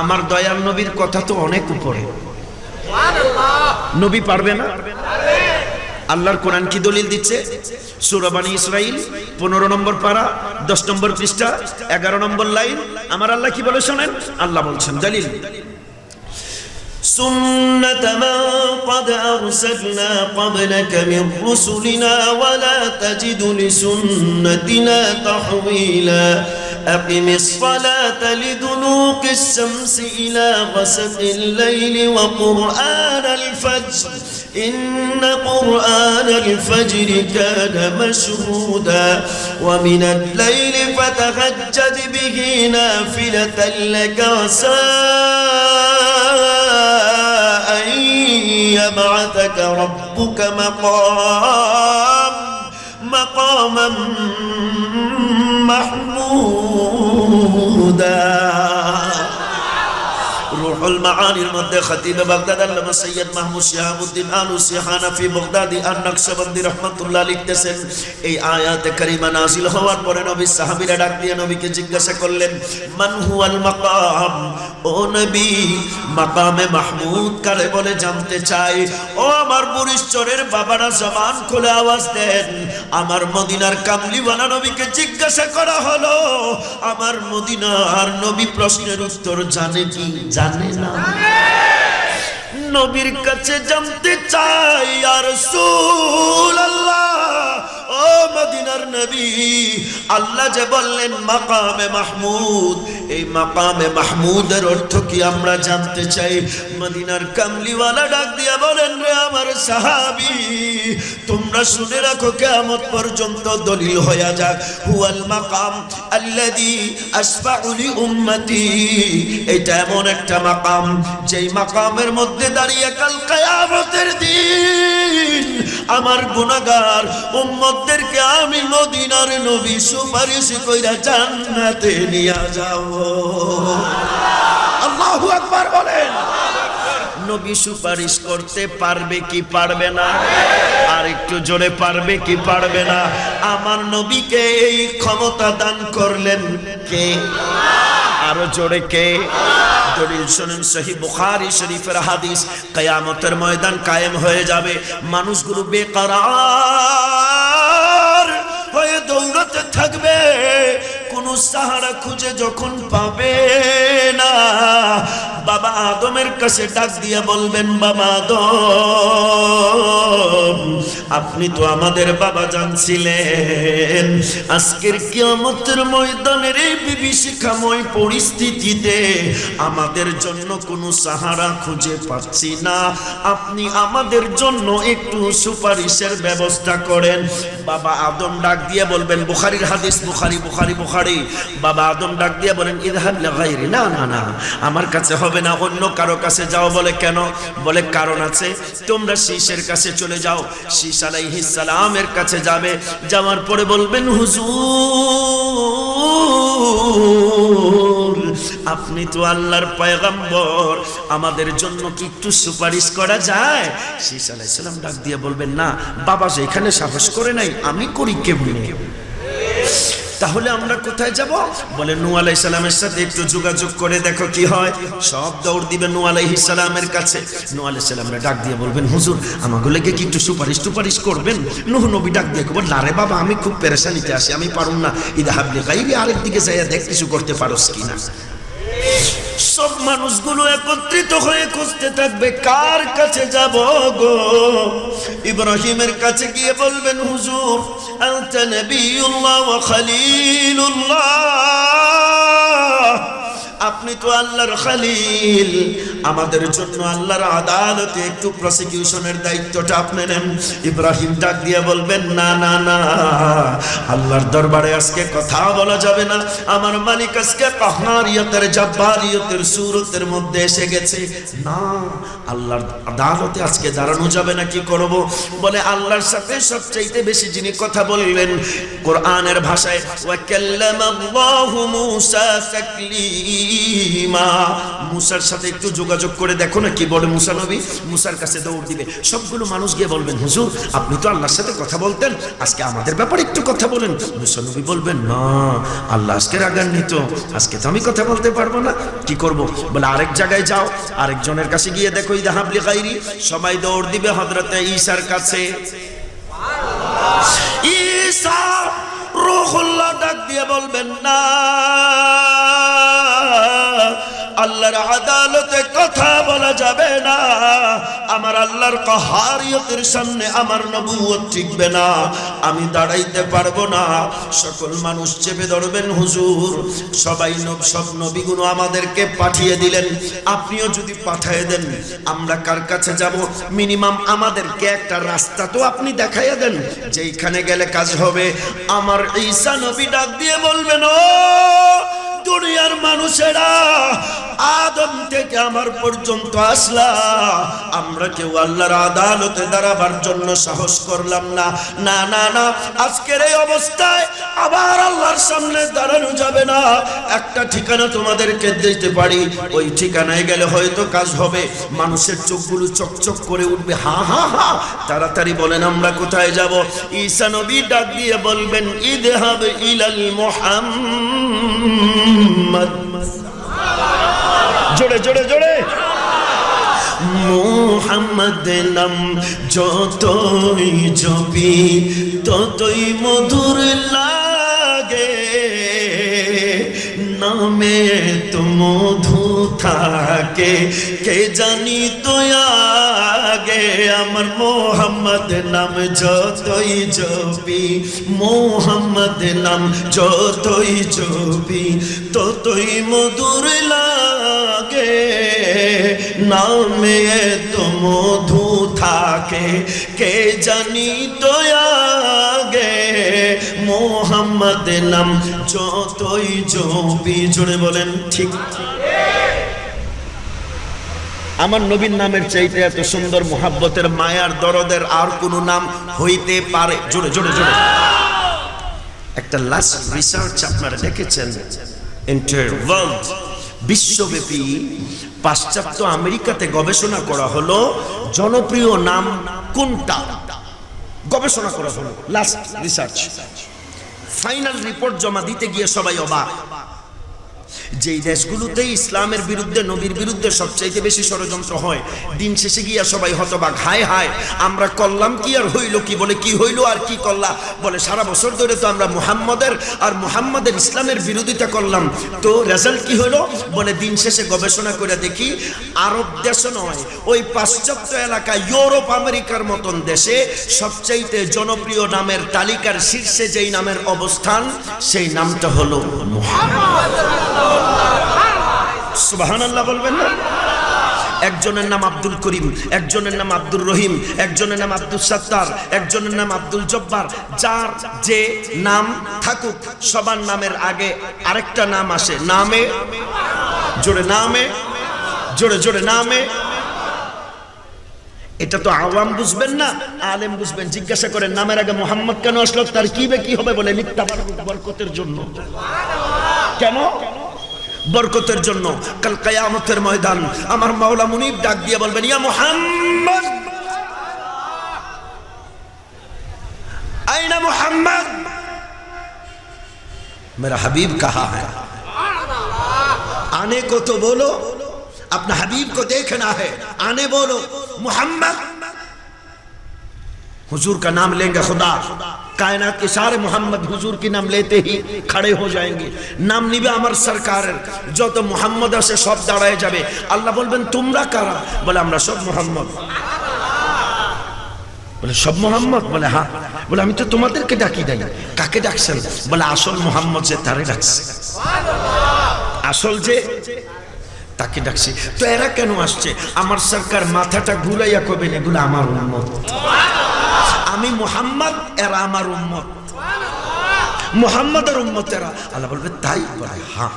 আমার দয়াল নবীর কথা তো অনেক উপরে, নবী পারবে না? আল্লাহর কোরআন কি দলিল দিচ্ছে? সূরা বনী ইসরাইল 15 নম্বর পারা 10 নম্বর পৃষ্ঠা 11 নম্বর লাইন। আমার আল্লাহ কি বলে শোনেন, আল্লাহ বলছেন দলিল, سنة من قد أرسلنا قبلك من رسلنا ولا تجد لسنتنا تحويلا أقم الصلاة لدلوق الشمس إلى غسق الليل وقرآن الفجر إن قرآن الفجر كان مشهودا ومن الليل فتهجد به نافلة لك عسى أن يبعثك ربك مقاما محمودا রুহুল মাআনির মধ্যে খতিব বাগদাদ আল্লামা সৈয়দ মাহমুদ শিহাবুদ্দিন আলুসি হানাফি বাগদাদি আন-নাকশবন্দি রাহমাতুল্লাহ লিখতেছেন, এই আয়াতে কারিমা নাযিল হওয়ার পরে নবী সাহাবীরা ডাক দিয়ে নবীকে জিজ্ঞাসা করলেন, মান হুয়াল মাকাম, ও নবী মাকামে মাহমুদ কারে বলে জানতে চাই। ও আমার বুরিশচরের বাবারা জবান খুলে আওয়াজ দেন। আমার মদিনার কামলিওয়ালা নবীকে জিজ্ঞাসা করা হলো, আমার মদিনার নবী প্রশ্নের উত্তর জানে কি জানে না? নবীর কাছে জানতে চাই ইয়া রাসূলুল্লাহ, ও মদিনার নবী, আল্লাহ যে বললেন মাকামে মাহমুদ, এই মাকামে মাহমুদের অর্থ কি আমরা জানতে চাই। মদিনার কামলিওয়ালা ডাক দিয়া বলেন, রে আমার সাহাবী, তোমরা শুনে রাখো, কিয়ামত পর্যন্ত দলিল হয়ে যাক, হুয়াল মাকাম আল্লাযী আসফাউ লি উম্মতি, এটা এমন একটা মাকাম যেই মাকামের মধ্যে দাঁড়িয়ে কাল কিয়ামতের দিন আমার গুনাহগার উম্মতদেরকে আমি মদিনার নবী সুপারিশ কইরা জান্নাতে নিয়ে যাব। আল্লাহু আকবার বলেন। নবী সুপারিশ করতে পারবে কি পারবে না? আর একটু জোরে পারবে কি পারবে না? আমার নবীকে এই ক্ষমতা দান করলেন কে? আরো জোরে কে? দলিল শুনুন, সহিহ বুখারী শরীফের হাদিস, কিয়ামতের ময়দান কায়েম হয়ে যাবে, মানুষগুলো বেকরার হয়ে দৌড়াতে থাকবে, কোন সাহারা খুঁজে যখন পাবে না, বাবা আদমের কাছে ডাক দিয়ে বলবেন, বাবা আদম, আপনি তো আমাদের বাবা জানছিলেন, আজকের কিয়ামতের ময়দানের এই বিভীষিকাময় পরিস্থিতিতে আমাদের জন্য কোনো সাহারা খুঁজে পাচ্ছি না, আপনি আমাদের জন্য একটু সুপারিশের ব্যবস্থা করেন। বাবা আদম ডাক দিয়ে বলবেন, বুখারীর হাদিস, বুখারী, বাবা আদম ডাক দিয়ে বলেন, ইযহাব লিগাইরি, না না না, আমার কাছে হবে না, অন্য কারো কাছে যাও। বলে কেন? বলে কারণ আছে, তোমরা শীশের কাছে চলে যাও। শীশ আলাইহিস সালামের কাছে যাবে, যাওয়ার পরে বলবেন, হুজুর, আপনি তো আল্লাহর পয়গম্বর, আমাদের জন্য কি একটু সুপারিশ করা যায়? শীশ আলাইহিস সালাম ডাক দিয়ে বলবেন, না বাবা, যেখানে সাহস করে নাই আমি করি কেমনে? তাহলে আমরা কোথায় যাব? বলে নূহ আলাইহিস সালামের সাথে একটু যোগাযোগ করে দেখো কি হয়। সব দৌড় দিবে নূহ আলাইহিস সালামের কাছে। নূহ আলাইহিস সালামরা ডাক দিয়ে বলবেন, হুজুর আমাগুলোকে কি একটু সুপারিশ করবেন? নূহ নবী ডাক দিয়ে বলেন, না রে বাবা, আমি খুব পেরেশানিতে আছি, আমি পারুম না, ইযহাব লিগাইরি, আরেক দিকে যাইয়া দেখ কিছু করতে পারোস কিনা। সব মানুষগুলো একত্রিত হয়ে খুঁজতে থাকবে, কার কাছে যাব গো? ইব্রাহিমের কাছে গিয়ে বলবেন, হুজুর আনতা নবিয়ুল্লাহ ওয়া খলিলুল্লাহ, আপনি তো আল্লাহর খলিল, আমাদের জন্য আল্লাহর আদালতে একটু প্রসিকিউশনের দায়িত্বটা আপনি নেন। ইব্রাহিম ডাক দিয়ে বলবেন, না না না, আল্লাহর দরবারে আজকে কথা বলা যাবে না, আমার মালিক আজকে কাহ্নারিয়তের জাব্বারিয়তের সুরতের মধ্যে এসে গেছে, না আল্লাহর আদালতে আজকে দাঁড়ানো যাবে না। কি করব? বলে আল্লাহর সাথে সবচাইতে বেশি যিনি কথা বললেন কোরআনের ভাষায়, ওয়া কাল্লামাল্লাহু মূসা তাকলিমা, মুসার সাথে একটু যোগাযোগ করে দেখো না কি বলে মুসা নবী। মুসার কাছে দৌড় দিবে, সবগুলো মানুষ গিয়ে বলবেন, হুজুর আপনি তো আল্লাহর সাথে কথা বলতেন, আজকে আমাদের ব্যাপারে একটু কথা বলেন। মুসা নবী বলবেন, না আল্লাহ আজকে রাগান্বিত, আজকে তো আমি কথা বলতে পারবো না, কি করব? বলে আরেক জায়গায় যাও, আরেকজনের কাছে গিয়ে দেখো, ইযহাব লিগাইরি, সবাই দৌড় দিবে হযরতে ঈসার কাছে। ঈসা রূহুল্লাহ ডাক দিয়ে বলবেন, না আল্লাহর আদালতে কথা বলা যাবে না, আমার আল্লাহর কাহারিয়তের সামনে আমার নবুয়ত টিকবে না, আমি দাঁড়াইতে পারবো না। সকল মানুষ চেপে ধরবেন, হুজুর সবাই সব নবীগুলো আমাদেরকে পাঠিয়ে দিলেন, আপনিও যদি পাঠিয়ে দেন আমরা কার কাছে যাব? মিনিমাম আমাদেরকে একটা রাস্তা তো আপনি দেখাইয়া দেন, যেইখানে গেলে কাজ হবে। আমার ঈসা নবী ডাক দিয়ে বলবেন, ও দুনিয়ার মানুষেরা, আদম আদম থেকে আমার পর্যন্ত আসলা, আমরা কেউ আল্লাহর আদালতে দাঁড়াবার জন্য সাহস করলাম না। না না না, আজকের এই অবস্থায় আবার আল্লাহর সামনে দাঁড়ানো যাবে না। একটা ঠিকানা তোমাদেরকে দিতে পারি, ওই ঠিকানায় গেলে হয়তো কাজ হবে। মানুষের চোখগুলো চকচক করে উঠবে, হা হা হা। তাড়াতাড়ি বলেন আমরা কোথায় যাব? ঈসা নবী ডাক দিয়ে বলবেন, ইযহাব ইলাল মুহাম্মাদ। জোরে জোরে জোরে। মুহাম্মদ নাম যতই জপি ততই মধুর লাগে, নামে তো মধু থাকে কে জানি তো আগে। আমার মোহাম্মদ নাম যতই জপি, মোহাম্মদ নাম যতই জপি ততই মধুর লাগে, নামে তো মধু থাকে কে জানি তো আগে। মোহাম্মদ নাম যতই জপি, জোরে বলেন ঠিক। আমার নবীর নামের চাইতে এত সুন্দর মোহাব্বতের মায়ার দরদের আর কোনো নাম হইতে পারে? জোরে জোরে জোরে। একটা লাস্ট রিসার্চ আপনারা দেখেছেন, এন্টায়ার ওয়ার্ল্ড, বিশ্বব্যাপী পাশ্চাত্য আমেরিকাতে গবেষণা করা হলো জনপ্রিয় নাম কোনটা, গবেষণা করা হলো, লাস্ট রিসার্চ। ফাইনাল রিপোর্ট জমা দিতে গিয়ে সবাই অবাক। যেই দেশগুলোতে ইসলামের বিরুদ্ধে, নবীর বিরুদ্ধে সবচাইতে বেশি ষড়যন্ত্র হয়, দিন শেষে গিয়া সবাই হতবাক। হায় হায়, আমরা করলাম কি আর হইল কি? বলে কি হইল আর কি করলা? বলে সারা বছর ধরে তো আমরা মুহাম্মাদের ইসলামের বিরোধিতা করলাম, তো রেজাল্ট কি হইল? বলে দিন শেষে গবেষণা করে দেখি আরব দেশ নয়, ওই পাশ্চাত্য এলাকা ইউরোপ আমেরিকার মতন দেশে সবচাইতে জনপ্রিয় নামের তালিকার শীর্ষে যেই নামের অবস্থান, সেই নামটা হলো মুহাম্মদ। সুবহানাল্লাহ বলবেন না? একজনের নাম আব্দুল করিম, একজনের নাম আব্দুর রহিম, একজনের নাম আব্দুল সত্তার, একজনের নাম আব্দুল জব্বার। যার যে নাম থাকুক, সবার নামের আগে আরেকটা নাম আসে, নামে জোরে, নামে জোরে জোরে, নামে। এটা তো আওয়াম বুঝবেন না, আলেম বুঝবেন। জিজ্ঞাসা করেন নামের আগে মোহাম্মদ কেন আসলো? তার কি হবে? বলে মিথ্যা, বরকতের জন্য। কেন? বরকতের জন্য। কাল কিয়ামতের ময়দান আমার মাওলা মুনিব ডাক দিয়ে বলবেন, ইয়া মুহাম্মদ, আইনা মুহাম্মদ, मेरा हबीब कहाँ है? आने को तो बोलो, अपना हबीब को देखना है, आने बोलो। मुहम्मद, हुजूर का नाम लेंगे खुदा, कायनात के सारे मोहम्मद हुजूर की नाम लेते ही खड़े हो जाएंगे। नाम निबे আমার সরকারের, যত মোহাম্মদ আছে সব দাঁড়ায় যাবে। আল্লাহ বলবেন তোমরা কারা? বলে আমরা সব মোহাম্মদ। বলে সব মোহাম্মদ? বলে হ্যাঁ। বলে আমি তো তোমাদেরকে ডাকি নাই। কাকে ডাকছেন? বলে আসল মোহাম্মদ যে তারে ডাকছে, আসল যে তাকে ডাকছি। তো এরা কেন আসছে? আমার সরকার মাথাটা ঘুরাইয়া কবেন এগুলো আমার উম্মত। আমি মুহাম্মদ, এরা আমার উম্মত, মুহাম্মাদের উম্মত এরা। আল্লাহ বলবে তাই? বলে হ্যাঁ।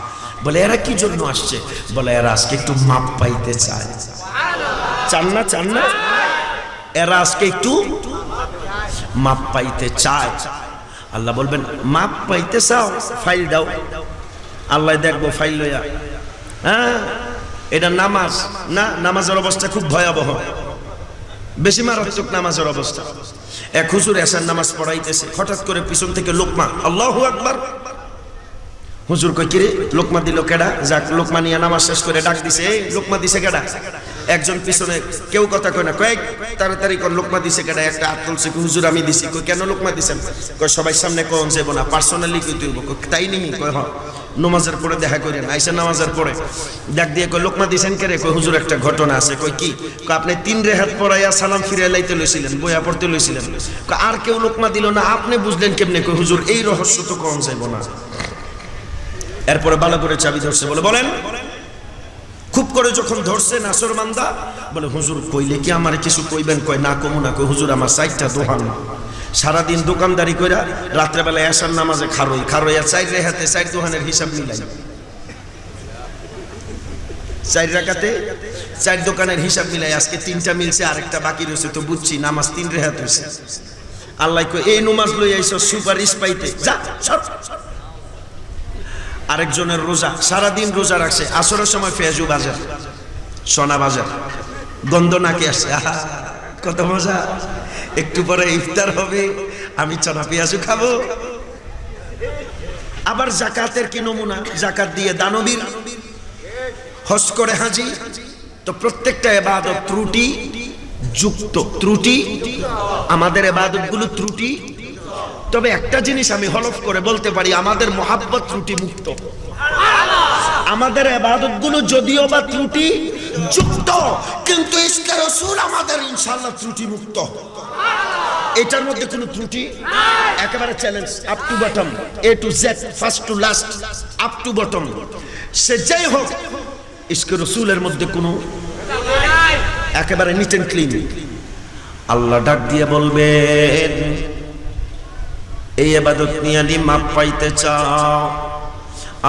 বলে এরা কি জন্য আসছে? বলে এরা আজকে একটু মাপ পাইতে চায়। চান না? চান না? এরা আজকে একটু মাপ পাইতে চায়। আল্লাহ বলবেন মাপ পাইতে চাও, ফাইল দাও। আল্লাহ দেখবো ফাইল লইয়া। হ্যাঁ, এটা নামাজ না? নামাজের অবস্থা খুব ভয়াবহ, বেশি মারাত্মক নামাজের অবস্থা। এক হুজুর এশার নামাজ পড়াইতেছে, হঠাৎ করে পিছন থেকে লোকমা, আল্লাহু আকবার। হুজুর কই কিরে লোকমা দিল কেডা? যাক, লোকমা নিয়ে নামাজ শেষ করে ডাক দিছে, এই লোকমা দিছে কেডা? একজন পিছনে কেউ কথা কয় না, কয়েক তাড়াতাড়ি কোন লোকমা দিছে কেডা? একটা হাত তুলছে, হুজুর আমি দিছি। কই কেন লোকমা দিছেন? কই সবাই সামনে কোন যাবো না, পার্সোনালি কই তুই? তাই নি? কই হ্যাঁ। নামাজের পরে দেখা করেন, আইসা নামাজের পরে ডাক দিয়ে কই লোকমা দিছেন কে রে? কই হুজুর একটা ঘটনা আছে। কই কি? কই আপনি 3 রেহাত পড়াইয়া সালাম ফিরে লাইতে লইছিলেন, বইয়া পড়তে লইছিলেন। কই আর কেউ লোকমা দিল না, আপনি বুঝলেন কেমনে? কই হুজুর এই রহস্য তো কোন যাইবো না। এরপরে ভালো করে চাবি ধরছে, বলে বলেন। খুব করে যখন ধরছে নাসর মান্দা, বলে হুজুর কইলে কি আমার কিছু কইবেন? কয় না কমু না। কই হুজুর আমার 4টা দোকান, সারাদিন দোকানদারি কইরা রাত্রেবেলা এশার নামাজে খারইয়া 4 রেহাতে 4 দোকানের হিসাব মিলাই। 4 রাকাতে 4 দোকানের হিসাব মিলাই আজকে 3টা মিলছে, আরেকটা বাকি রয়েছে, তো বুঝছি নামাজ 3 রাকাত হয়েছে। আল্লাহ কই এই নামাজ লই আইছো সুপারিশ পাইতে, যা সব। আরেকজনের রোজা, সারাদিন রোজা রাখছে, আসরের সময় ফেজু বাজার, সোনা বাজার, গন্ধ নাকে আসছে, আহা কত মজা, একটু পরে ইফতার হবে, আমি চনা পেঁয়াজু খাবো। আবার জাকাতের কি নমুনা, জাকাত দিয়ে দানবীর হজ করে হাজি। তো প্রত্যেকটা ইবাদত ত্রুটি যুক্ত, ত্রুটি, আমাদের ইবাদতগুলো ত্রুটি। তবে একটা জিনিস আমি হলফ করে বলতে পারি, আমাদের মহাব্বত ত্রুটি মুক্ত। আমাদের ইবাদতগুলো যদিও বা ত্রুটি যুক্ত, কিন্তু ইশকে রাসূল আমাদের ইনশাআল্লাহ ত্রুটি মুক্ত। এটার মধ্যে কোনো ত্রুটি একেবারে challenge, up to bottom, A to Z, first to last, up to bottom. সে যাই হোক, ইশকে রাসূলের মধ্যে কোনো একেবারে নিট এন্ড ক্লিন। আল্লাহ ডাক দিয়ে বলবেন, এই ইবাদত নিয়ে নি মাপ পাইতে চাও,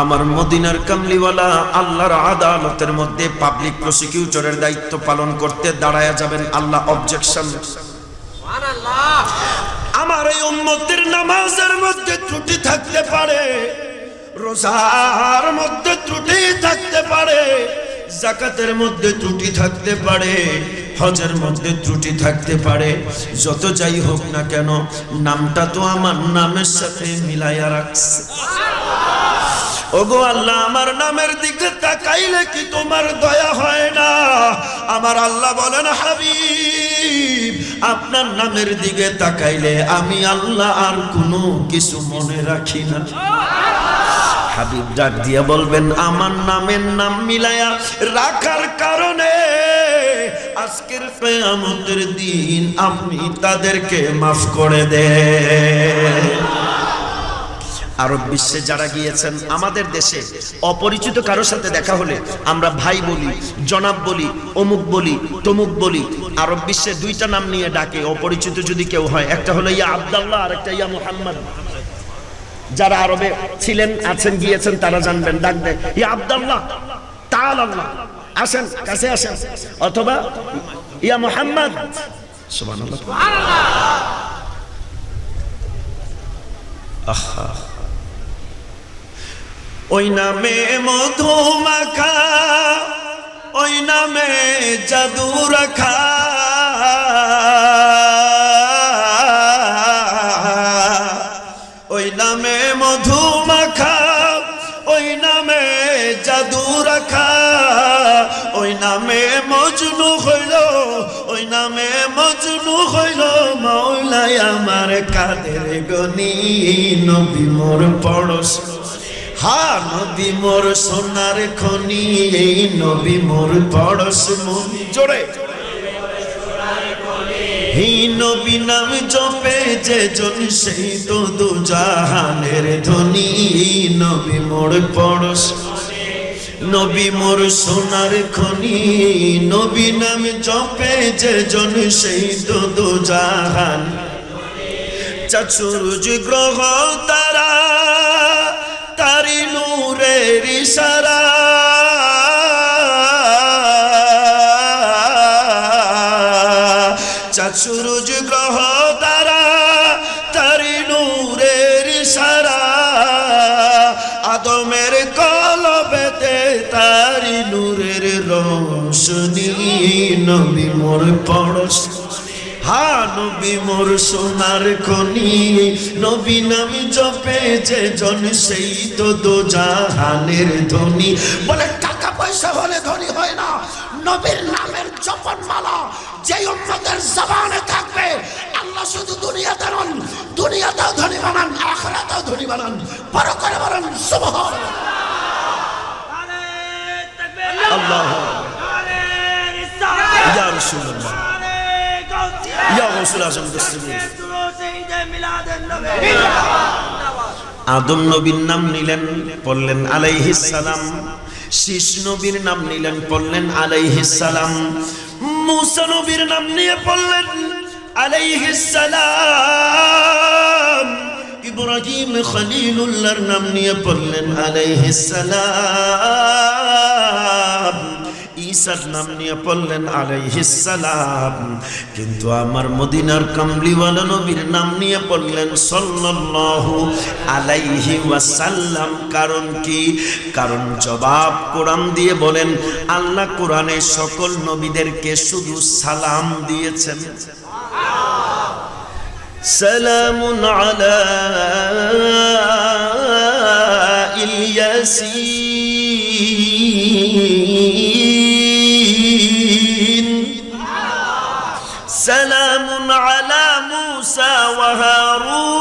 আমার মদিনার কামলিওয়ালা আল্লাহর আদালতের মধ্যে পাবলিক প্রসিকিউটরের দায়িত্ব পালন করতে দাঁড়ায়া যাবেন। আল্লাহ অবজেকশন, সুবহানাল্লাহ, আমার এই উম্মতের নামাজের মধ্যে ত্রুটি থাকতে পারে, রোজার মধ্যে ত্রুটি থাকতে পারে, যাকাতের মধ্যে ত্রুটি থাকতে পারে, হজের মধ্যে ত্রুটি থাকতে পারে, যত যাই হোক না কেন নামটা তো আমার নামের সাথে মিলাইয়া রাখছে। ওগো আল্লাহ, আমার নামের দিকে তাকাইলে কি তোমার দয়া হয় না? আমার আল্লাহ বলেন, হাবিব আপনার নামের দিকে তাকাইলে আমি আল্লাহ আর কোনো কিছু মনে রাখি না। হাবিব ডাক দিয়ে বলবেন, আমার নামের নাম মিলায়া রাখার কারণে আজকের কিয়ামতের দিন আপনি তাদেরকে মাফ করে দেন। আরব বিশ্বে যারা গিয়েছেন, আমাদের দেশে অপরিচিত কারোর সাথে দেখা হলে আমরা ভাই বলি, জনাব বলি, অমুক বলি, তমুক বলি। আরব বিশ্বে 2টা নাম নিয়ে ডাকে অপরিচিত যদি কেউ হয়, একটা হলো ইয়া আব্দুল্লাহ, আর একটা ইয়া মুহাম্মদ। যারা আরবে ছিলেন, আছেন, গিয়েছেন তারা জানবেন, ডাক দেয় ইয়া আব্দুল্লাহ, তাআলা আল্লাহ, আসেন, কাছে আসেন, অথবা ইয়া মুহাম্মদ, সুবহানাল্লাহ, সুবহানাল্লাহ। আহা, ওই নামে মধু মাখা, ওই নামে জাদু রাখা, ওই নামে মধু মাখা, ওই নামে জাদু রাখা, ওই নামে মজনু হইল, ওই নামে মজনু হইল মাওলাই আমার কাদের গনি। নবী মোর পড়শ, হা নবী মোর সোনার খনি, এই নবী মোর পড়শ মন, জোরে হি নবী নাম জপে যে জন সেই তো দু জাহানের ধনী। নবী মোর পড়শ, নবী মোর সোনার খনি, নবী নাম জপে যে জন সেই তো দু জাহান। চাঁদ সূরজ গ্রহ তারা তারি নূরের ইশারা, চাঁদ সূরজ গ্রহ তারা তারি নূরের ইশারা, আদমের কলবেতে তারি নূরের রোশনী। নবী মোর পড়শ, হা নবী মোর সোনার খনি, নবী নাম জপে যে জন সেই তো দু জাহানের ধনী। বলে টাকা পয়সা হলে ধনী হয় না, নবীর নামের জপনমালা যেই উম্মতের জবানে থাকবে আল্লাহ শুধু দুনিয়াতে নন, দুনিয়াতেও ধনী বানান, আখিরাতেও ধনী বানান। পরকালে বলেন সুবহানাল্লাহ, আল্লাহু ইয়া রাসূলুল্লাহ, ইয়া রাসূল আযম দস্তগীর। আদম নবীর নাম নিলেন, পড়লেন আলাইহিস সালাম। শীষ নবীর নাম নিলেন, পড়লেন আলাইহিস সালাম। মূসা নবীর নাম নিয়ে পড়লেন আলাইহিস সালাম। ইব্রাহিম খলিলুল্লাহর নাম নিয়ে পড়লেন আলাইহিস সালাম। ঈসার নাম নিয়ে পড়লেন আলাইহিস সালাম, কিন্তু আমার মদিনার কামলিওয়ালা নবীর নাম নিয়ে পড়লেন সাল্লাল্লাহু আলাইহি ওয়াসাল্লাম। কারণ কি? কারণ জবাব কোরআন দিয়ে বলেন, আল্লাহ কোরআনে সকল নবীদেরকে শুধু সালাম দিয়েছেন। সালামুন আলা ইয়াসিন, সালামুন আলা মুসা ওয়া হারুন।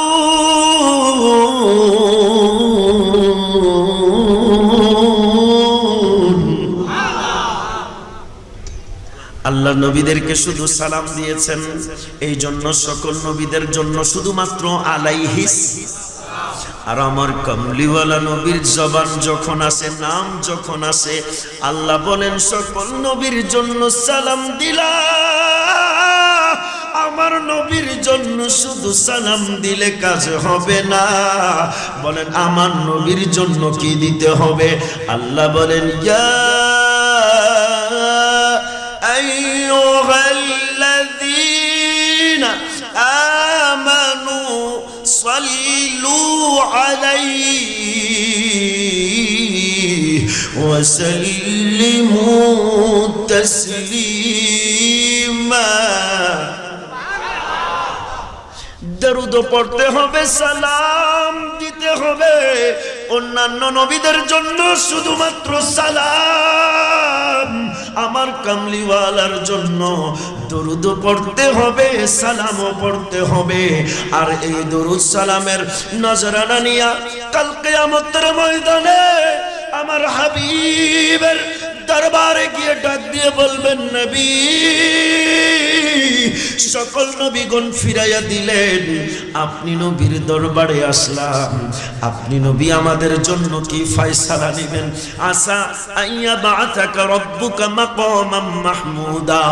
আল্লাহ নবীদেরকে শুধু সালাম দিয়েছেন, এই জন্য সকল নবীদের জন্য শুধুমাত্র আলাইহিস। আর আমার কামলিওয়ালা নবীর জবান যখন আসে, নাম যখন আসে, আল্লাহ বলেন সকল নবীর জন্য সালাম দিলাম। আমার নবীর জন্য শুধু সালাম দিলে কাজ হবে না, বলেন আমার নবীর জন্য কি দিতে হবে? আল্লাহ বলেন, ইয়া আইয়ুহাল্লাযীনা আমানু সাল্লু আলাইহি ওয়া সাল্লিমু তাসলিমা। দরুদ পড়তে হবে, সালাম দিতে হবে। অন্যান্য নবীদের জন্য শুধুমাত্র সালাম, আমার কামলিওয়ালার জন্য দরুদ পড়তে হবে, সালামও পড়তে হবে। আর এই দরুদ সালামের নজরানা নিয়া কাল কিয়ামতের ময়দানে আমার হাবিবের দরবারে গিয়ে ডাক দিয়ে বলবেন, নবী। সকল নবীগণ ফিরাইয়া দিলেন, আপনি নবীর দরবারে আসলাম, আপনি নবী আমাদের জন্য কি ফয়সালা নেবেন? আসা আইয়া বাআতাকা রব্বুকা মাকামাম মাহমুদা।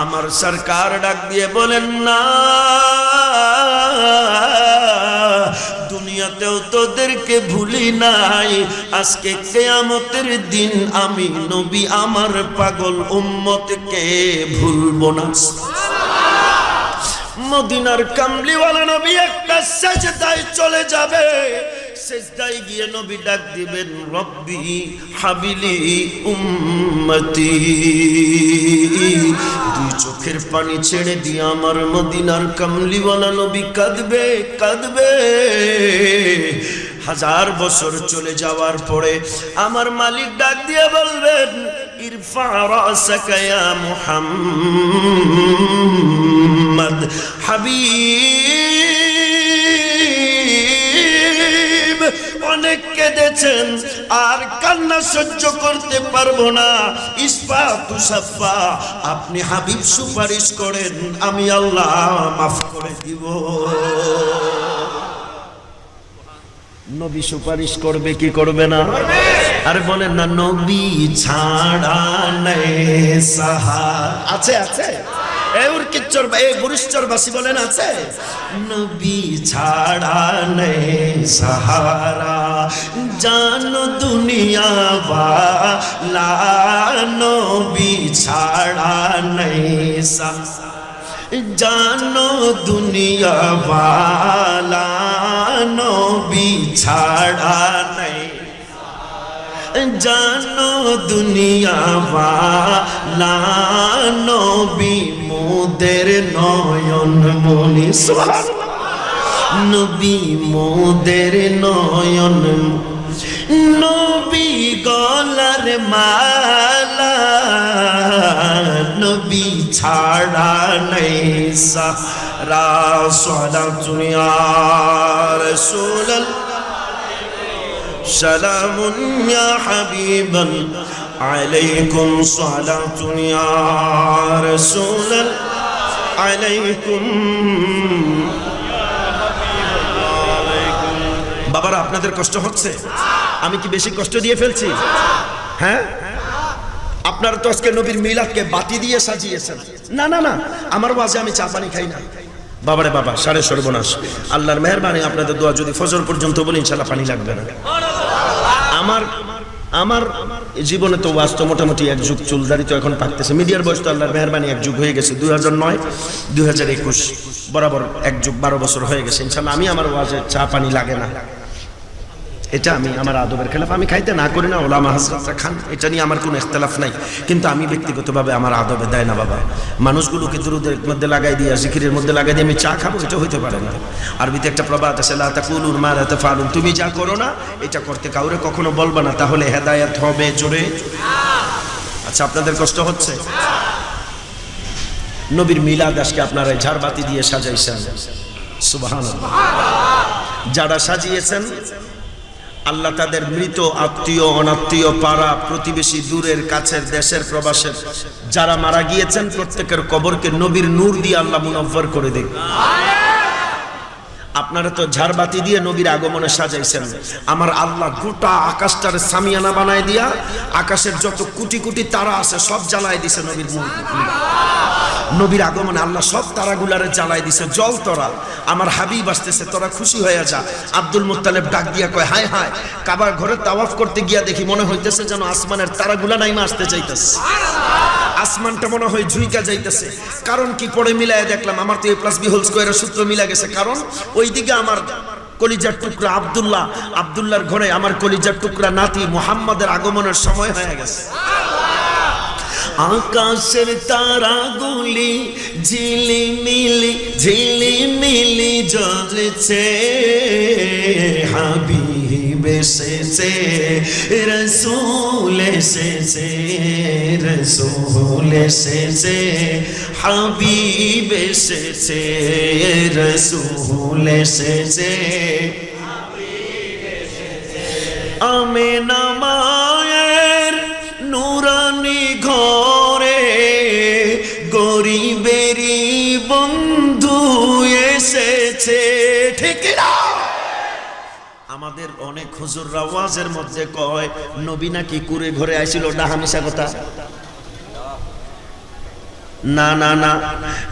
আমার সরকার ডাক দিয়ে বলেন, না, দুনিয়াতেও তোদেরকে ভুলি নাই, আজকে কিয়ামতের দিন আমি নবী আমার পাগল উম্মতকে ভুলবো না। মদিনার কামলিওয়ালা নবী একটা সেজদায় চলে যাবে, সেজদায় গিয়ে নবী ডাক দিবেন, রব্বি হাবিলি উম্মতি। দুই চোখের পানি ছেড়ে দিয়ে আমার মদিনার কামলিওয়ালা নবী কাঁদবে কাঁদবে। 1000 বছর চলে যাওয়ার পরে আমার মালিক ডাক দিয়ে বলবেন, ইরফা রাসাকা ইয়া মুহাম্মদ। হাবিব অনেক কেঁদেছেন, আর কান্না সহ্য করতে পারবো না। ইসফা তুসাফা, আপনি হাবিব সুপারিশ করেন, আমি আল্লাহ মাফ করে দিব। নবী সুপারিশ করবে কি করবে না? আরে বলেন না, নবী ছাড়া নেই সাহারা। আছে আছে, এই উরকিচ্চর এই বুরিশচরবাসী বলেন আছে, নবী ছাড়া নেই সাহারা, জানো দুনিয়া ওয়ালা, নবী ছাড়া নেই সাহারা, জানো দুনিয়া ওয়ালা, নবী ছাড়া নেই, জানো দুনিয়া ওয়ালা, নবী মোদের নয়ন মনি। সুবহানাল্লাহ। নবী মোদের নয়ন, নবী গলার মালা, নবী ছাড়া নেই সাহারা। সালাতুন ইয়া রাসূলাল্লাহ, সালামুন ইয়া হাবিবাল্লাহ, আলাইকুম সালাতুন ইয়া রাসূলাল্লাহ, আলাইকুম। বাবারা, আপনাদের কষ্ট হচ্ছে? আমি কি বেশি কষ্ট দিয়ে ফেলছি? হ্যাঁ, আপনারা তো আজকে নবীর মিলাদকে বাতি দিয়ে সাজিয়েছেন। না না না, আমার ওয়াজে আমি চা পানি খাই না। বাবারে বাবা, সাড়ে সর্বনাশ। আল্লাহর মেহেরবানি, আপনাদের দোয়া যদি ফজর পর্যন্ত বলি ইনশাআল্লাহ পানি লাগবে না। আমার জীবনে তো ওয়াজ তো মোটামুটি এক যুগ, চুলদারি তো এখন পাকতেছে, মিডিয়ার বয়স তো আল্লাহর মেহরবানি এক যুগ হয়ে গেছে, 2009 2021 বরাবর এক যুগ 12 বছর হয়ে গেছে। ইনশাআল্লাহ আমি আমার ওয়াজে চা পানি লাগে না, এটা আমি আমার আদবের খেলাফ, আমি খাইতে না করি না, ওলামা হাজরাতরা খান, এটা নিয়ে আমার কোনো ইখতিলাফ নাই, কিন্তু আমি ব্যক্তিগতভাবে আমার আদবে দেয় না বাবা। মানুষগুলোকে দুরুদের মধ্যে লাগাই দিয়ে, জিকিরের মধ্যে লাগাই দিয়ে আমি চা খাবো, এটা হইতে পারে না। আরবিতে একটা প্রবাদ আছে, লা তাকুলু মা লা তাফআলুন, তুমি যা করো না এটা করতে কাউরে কখনো বলবা না, তাহলে হেদায়েত হবে জোরে। আচ্ছা, আপনাদের কষ্ট হচ্ছে? নবীর মিলাদ আজকে আপনারা ঝাড়বাতি দিয়ে সাজাইছেন, সুবহানাল্লাহ। যারা সাজিয়েছেন আল্লাহ তাদের মৃত আত্মীয়, অনাত্মীয়, পাড়া প্রতিবেশী, দূরের কাছের, দেশের প্রবাসের যারা মারা গিয়েছেন প্রত্যেকের কবরকে নবীর নূর দিয়ে আল্লাহ মুনব্বর করে দেন। আপনারা তো ঝাড়বাতি দিয়ে নবীর আগমনে সাজাইছেন, আমার আল্লাহ গোটা আকাশটার সামিয়ানা বানায় দিয়া আকাশের যত কোটি কোটি তারা আছে সব জ্বালায় দিছে নবীর নবীর আগমনে। আল্লাহ সব তারাগুলারে জ্বালাই দিছে, জল তোরা আমার হাবিব আসতেছে, তোরা খুশি হয়ে যা। আব্দুল মুত্তালিব ডাক দিয়া কয়, হায় হায়, কাবার ঘরে তাওয়াফ করতে গিয়া দেখি মনে হইতেছে যেন আসমানের তারাগুলা নাইমা আসতে চাইতেছে, আসমানটা মনে হয় ঝুইকা যাইতেছে। কারণ কি পড়ে মিলায় দেখলাম, আমার তো A+B² সূত্র মিলা গেছে। কারণ ওইদিকে আমার কলিজার টুকরা আব্দুল্লাহর ঘরে আমার কলিজার টুকরা নাতি মুহাম্মাদের আগমনের সময় হয়ে গেছে। আকাশের তারাগুলি ঝিলিমিলি জ্বলছে, হাবিব এসেছে, রাসূল এসেছে, রাসূল এসেছে, হাবিব এসেছে, রাসূল এসেছে, আমিনা মায়ের নুরানি ঘরে গরিবেরই বন্ধু এসেছে। ঠিক না? আমাদের অনেক হুজুররা ওয়াজের মধ্যে কয় নবী নাকি কুড়ে ঘরে আইছিল, ডাহামিশা কথা। না না না,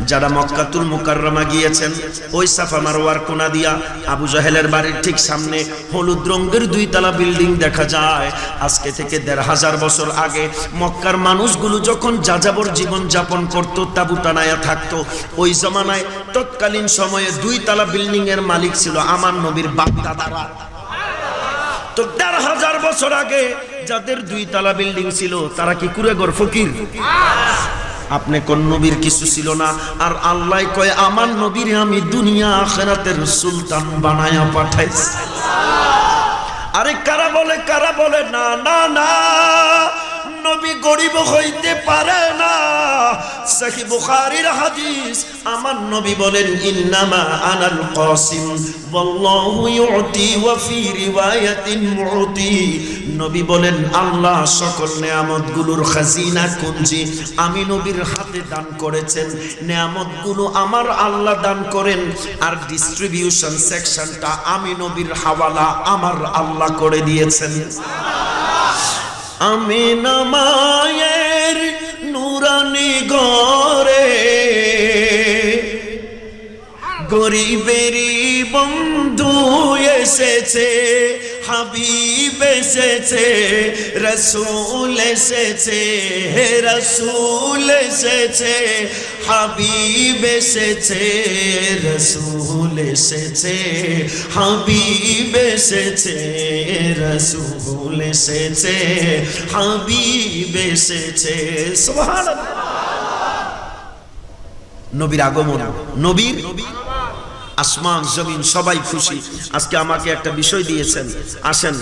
যারা মক্কাতুল মুকাররমা গিয়েছেন ওই সাফা মারওয়ার কোনা দিয়া আবু জাহেলের বাড়ির ঠিক সামনে হলুদ রঙের 2 তলা বিল্ডিং দেখা যায়। আজকে থেকে 1500 বছর আগে মক্কার মানুষগুলো যখন যাযাবর জীবন যাপন করত, তাবু টানায়া থাকতো, ওই জমানায় তৎকালীন সময়ে 2 তলা বিল্ডিং এর মালিক ছিল আমার নবীর বাপ দাদারা। তো 1500 বছর আগে যাদের 2 তলা বিল্ডিং ছিল তারা কি কুড়েঘর ফকির? আপনি কোন নবীর কিছু ছিল না, আর আল্লাহ কয় আমার নবীরে আমি দুনিয়া আখিরাতের সুলতান বানায়া পাঠাইছি। আরে কারা বলে না না না, নবী গরিব হইতে পারে না। সহিহ বুখারীর হাদিস, আমার নবী বলেন ইন্নামা আনাল কাসিম ওয়াল্লাহু ইউতি ওয়া ফি রিওয়ায়াতিন মুতি। নবী বলেন আল্লাহ সকল নেয়ামতগুলোর খাজিনা কুঞ্জি আমি নবীর হাতে দান করেছেন, নেয়ামতগুলো আমার আল্লাহ দান করেন, আর ডিস্ট্রিবিউশন সেকশনটা আমি নবীর হাওয়ালা আমার আল্লাহ করে দিয়েছেন। আমিনা মায়ের নুরানি ঘরে গরিবেরই বন্ধু এসেছে, হাবিব এসেছে, রাসূল এসেছে, রাসূল এসেছে, হাবিব এসেছে, রাসূল এসেছে, হাবিব এসেছে, রাসূল এসেছে, হাবিব এসেছে। সুবহানাল্লাহ। নবীর আগমন, নবীর আসমান জমিন সবাই খুশি। আজকে আমাকে একটা বিষয় দিয়েছেন, আসেন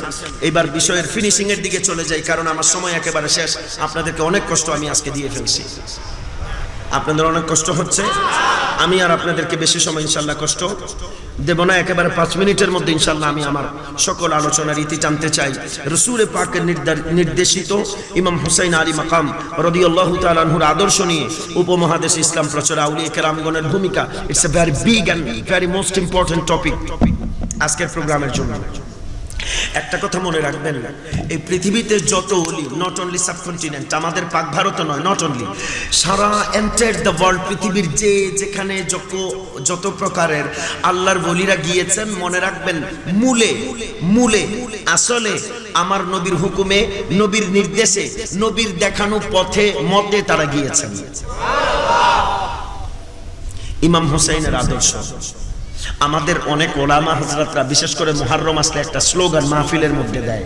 এবার বিষয়ের ফিনিশিং এর দিকে চলে যাই, কারণ আমার সময় একেবারে শেষ। আপনাদেরকে অনেক কষ্ট আমি আজকে দিয়ে ফেলছি, আপনাদের অনেক কষ্ট হচ্ছে। আমি আর আপনাদেরকে বেশি সময় ইনশাল্লাহ কষ্ট দেব না, একেবারে 5 মিনিটের মধ্যে ইনশাল্লাহ আমি আমার সকল আলোচনার ইতি টানতে চাই। রাসূল পাকের নির্দেশিত ইমাম হুসাইন আলী মাকাম রাদিয়াল্লাহু তাআলা আনহুর আদর্শ নিয়ে উপমহাদেশ ইসলাম প্রচারে আউলিয়া কেরামগণের ভূমিকা, it's a very big and very most important topic আজকের প্রোগ্রামের জন্য। একটা কথা মনে রাখবেন, এই পৃথিবীতে যত ওলি, নট অনলি সাবকন্টিনেন্ট, আমাদের পাক ভারত নয়, নট অনলি, সারা এন্টায়ার দ্য ওয়ার্ল্ড, পৃথিবীর যে যেখানে যত প্রকারের আল্লাহর ওলিরা গিয়েছেন, মনে রাখবেন মূলে মূলে আসলে আমার নবীর হুকুমে, নবীর নির্দেশে, নবীর দেখানো পথে মতে তারা গিয়েছেন। ইমাম হুসাইনের আদর্শ আমাদের অনেক ওলামা হযরতরা বিশেষ করে মুহররম আসলে একটা স্লোগান মাহফিলের মধ্যে দেয়।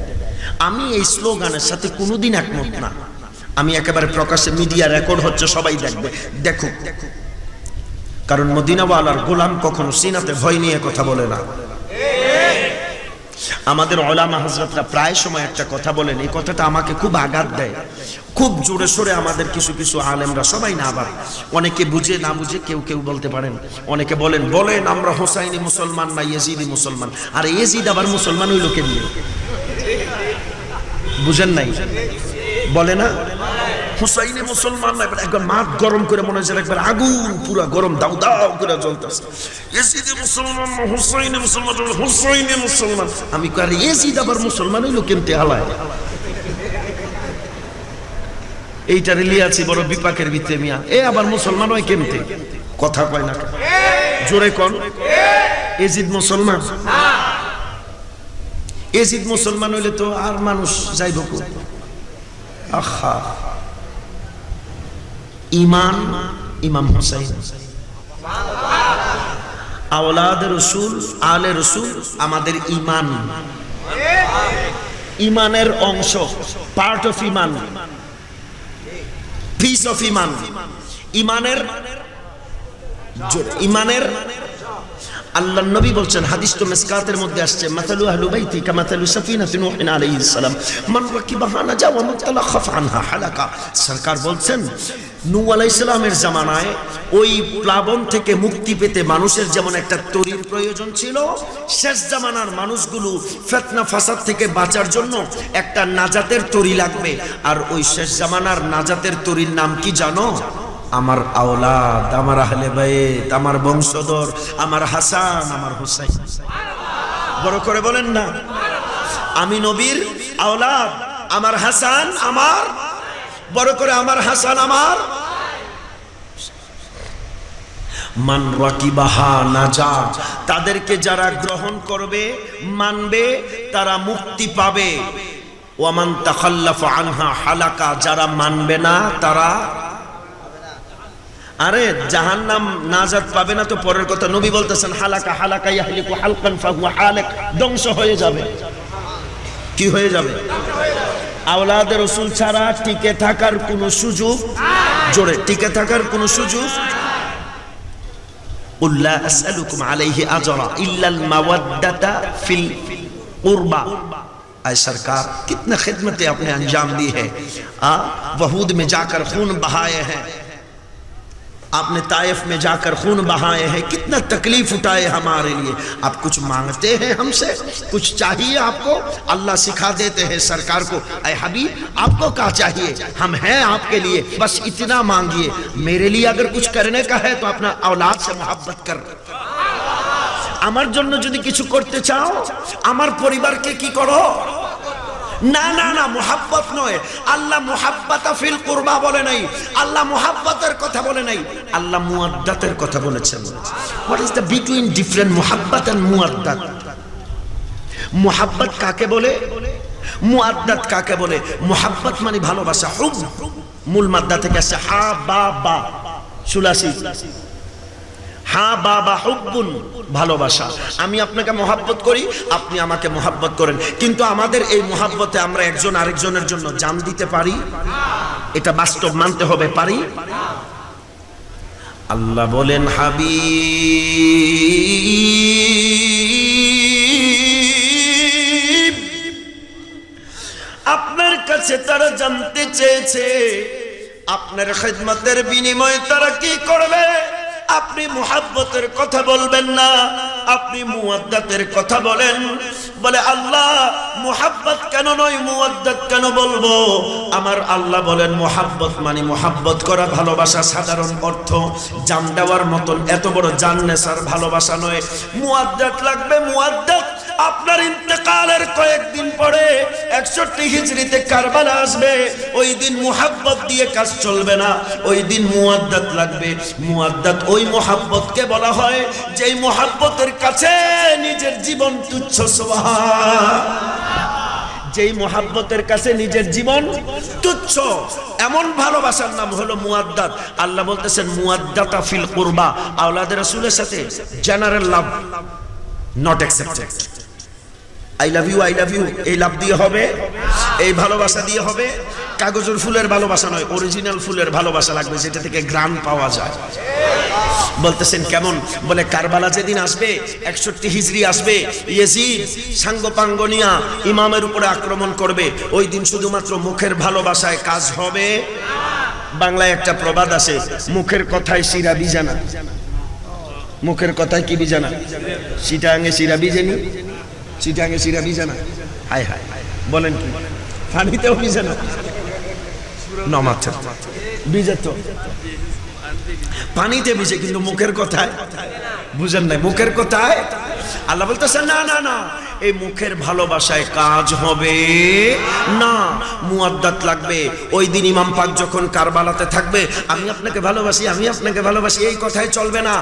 আমি এই স্লোগানের সাথে কোনোদিন একমত না। আমি একেবারে প্রকাশ্যে, মিডিয়া রেকর্ড হচ্ছে, সবাই দেখবে, দেখো, কারণ মদিনাওয়ালার গোলাম কখনো সিনাতে ভয় নিয়ে কথা বলে না। আমাদের ওলামা হযরতরা প্রায় সময় একটা কথা বলেন, এই কথাটা আমাকে খুব আঘাত দেয়, খুব জোরে সোরে। আমাদের কিছু কিছু আলেমরা, সবাই না, আবার অনেকে বুঝে না বুঝে, কেউ বলতে পারেন, অনেকে বলেন আমরা হোসাইনি মুসলমান না ইয়েজিদি মুসলমান। আর ইয়েজিদ আবার মুসলমান ওই লোকে নিয়ে, বুঝেন নাই? বলে না হুসাইনি মুসলমান না, একবার মাথ গরম করে মনে হচ্ছে একবার আগুন পুরা গরম দাউ দাউ করে জ্বলতেছে। ইয়েজিদি মুসলমান না হুসাইনি মুসলমান, হুসাইনি মুসলমান। আমি কই আরে ইয়েজিদ আবার মুসলমান হইলো কেমতে হালায়? এইটা রিলি আছি বড় বিপাকের ভিতরে মিয়া, এ আবার মুসলমান হয় কেমতে? কথা কয় না, জোরে কোন ইয়েজিদ মুসলমান? ইয়েজিদ মুসলমান হইলে তো আর মানুষ যাইব কো? আহা, ইমান ইমাম হুসাইন, আওলাদ রসুল, আলে রসুল, আমাদের ইমান, ইমানের অংশ, পার্ট অফ ইমান, পিস অফ ইমান, ইমানের আল্লাহর নবী বলছেন, হাদিস তো মিসকাতের মধ্যে আসছে, মাতালু আহলু বাইতি কামাতালু সাফিনাতিন নূহিন আলাইহিস সালাম মান রাকিবাহা নাজা ওয়া মান তালাখাফ আনহা হালাকা। সরকার বলছেন, নূহ আলাইহিস সালামের জামানায় ওই প্লাবন থেকে মুক্তি পেতে মানুষের যেমন একটা তরির প্রয়োজন ছিল, শেষ জামানার মানুষগুলো ফিতনা ফাসাদ থেকে বাঁচার জন্য একটা নাজাতের তরি লাগবে। আর ওই শেষ জামানার নাজাতের তরির নাম কি জানো? আমার আওলাদ, আমার আহলে বাইত, আমার বংশধর, আমার হাসান, আমার হুসাইন। বড় করে বলেন না, আমি নবীর আওলাদ, আমার হাসান, আমার, বড় করে আমার হাসান, আমার। মান রাকিবাহা নাজা, তাদেরকে যারা গ্রহণ করবে, মানবে, তারা মুক্তি পাবে। ওয়া মান তাখাল্লাফা আনহা হালাকা, যারা মানবে না তারা, আরে জাহান্নাম, নাজাত পাবে না তো পরের কথা। নবী বলতেছেন হালাকা হালাকা ইয়াহলিকু হালকান ফাহুয়া হালিক, ধ্বংস হয়ে যাবে। কি হয়ে যাবে? আওলাদের রাসূল ছাড়া টিকে থাকার কোনো সুযোগ, জোরে টিকে থাকার কোনো সুযোগ। উল্লা আসআলুকুম আলাইহি আজরা ইল্লাল মাওয়াদ্দাতা ফিল কুরবা। ऐ सरकार, कितना खिदमतें आपने अंजाम दी है। वहूद में जाकर खून बहाए हैं, आपने ताइफ में जाकर खून बहाए हैं, कितना तकलीफ उठाए हमारे लिए। आप कुछ मांगते हैं हमसे, कुछ चाहिए आपको? अल्लाह सिखा देते हैं सरकार को, ऐ हबीब आपको क्या चाहिए, हम हैं आपके लिए, बस इतना मांगिए। मेरे लिए अगर कुछ करने का है तो अपना औलाद से मोहब्बत कर। আমার জন্য যদি কিছু করতে চাও, আমার পরিবারকে কি করো? না না না, মুহাব্বত নয়। আল্লাহ মুহাব্বাতা ফিল কুরবা বলে নাই, আল্লাহ মুহাব্বতের কথা বলে নাই, আল্লাহ মুয়াদ্দাতের কথা বলেছেন। What is the between different মুহাব্বত এন্ড মুয়াদ্দাত? মুহাব্বত কাকে বলে, মুয়াদ্দাত কাকে বলে? মুহাব্বত মানে ভালোবাসা, হুব মূল মাদ্দা থেকে আসছে, হা বা বা, সুলাসি, হা বাবা হুব্বুন, ভালোবাসা। আমি আপনাকে মহাব্বত করি, আপনি আমাকে মহাব্বত করেন, কিন্তু আমাদের এই মহাব্বতে আমরা একজন আরেকজনের জন্য জান দিতে পারি? এটা বাস্তব মানতে হবে, পারি? আল্লাহ বলেন, হাবিব আপনার কাছে তারা জানতে চেয়েছে আপনার খিদমতের বিনিময়ে তারা কি করবে। আপনি মুহাব্বতের কথা বলবেন না, আপনি মুওয়াদ্দাতের কথা বলেন। বলে আল্লাহ মুহাব্বত কেন নয়, মুওয়াদ্দাত কেন বলবো? আমার আল্লাহ বলেন মুহাব্বত মানে মুহাব্বত করা, ভালোবাসা সাধারণ অর্থ জান দেওয়ার মতন এত বড় জান নেসার ভালোবাসা নয়। মুওয়াদ্দাত লাগবে, মুওয়াদ্দাত আপনার ইন্তেকালের কয়েকদিন পরে 61 হিজরিতে কারবালা আসবে। ওই দিন মুহাব্বত দিয়ে কাজ চলবে না, ওই দিন মুয়াদ্দাত লাগবে। মুয়াদ্দাত ওই মুহাব্বতকে বলা হয় যেই মুহাব্বতের কাছে নিজের জীবন তুচ্ছ। যেই মুহাব্বতের কাছে নিজের জীবন তুচ্ছ, এমন ভালোবাসার নাম হলো মুয়াদ্দাত। আল্লাহ বলতেছেন মুয়াদ্দাতা ফিল কুরবা, আওলাদে রাসূলের সাথে general love not accepted. I love you, I love you এই লাভ দিয়ে হবে, এই ভালোবাসা দিয়ে হবে। কাগজের ফুলের ভালোবাসা নয়, অরিজিনাল ফুলের ভালোবাসা লাগবে, যেটা থেকে ঘ্রাণ পাওয়া যায়। বলতেছেন কেমন? বলে কারবালা যেদিন আসবে, 61 হিজরি আসবে, ইয়াজিদ সাঙ্গপাঙ্গ নিয়া ইমামের উপরে আক্রমণ করবে। ওই দিন শুধুমাত্র মুখের ভালোবাসায় কাজ হবে। বাংলায় একটা প্রবাদ আছে, মুখের কথায় শিরা বিজানা। মুখের কথায় কি বিজানা? চিটাঙ্গে শিরা বিজেনি, চিটাঙ্গে শিরা বিজানা। হায় হায়, বলেন কি? পানিতেও বিজানা? নমাচ্ছা বিজে তো পানিতে ভিজে, কিন্তু মুখের কথায় বুঝেন নাই? মুখের কথায় আল্লাহ বলতেছেন না না না, এই মুখের ভালোবাসায় কাজ হবে না, মুয়াদ্দাত লাগবে। ওই দিন ইমাম পাক যখন কারবালাতে থাকবে, আমি আপনাকে ভালোবাসি, আমি আপনাকে ভালোবাসি, এই কথাই চলবে না।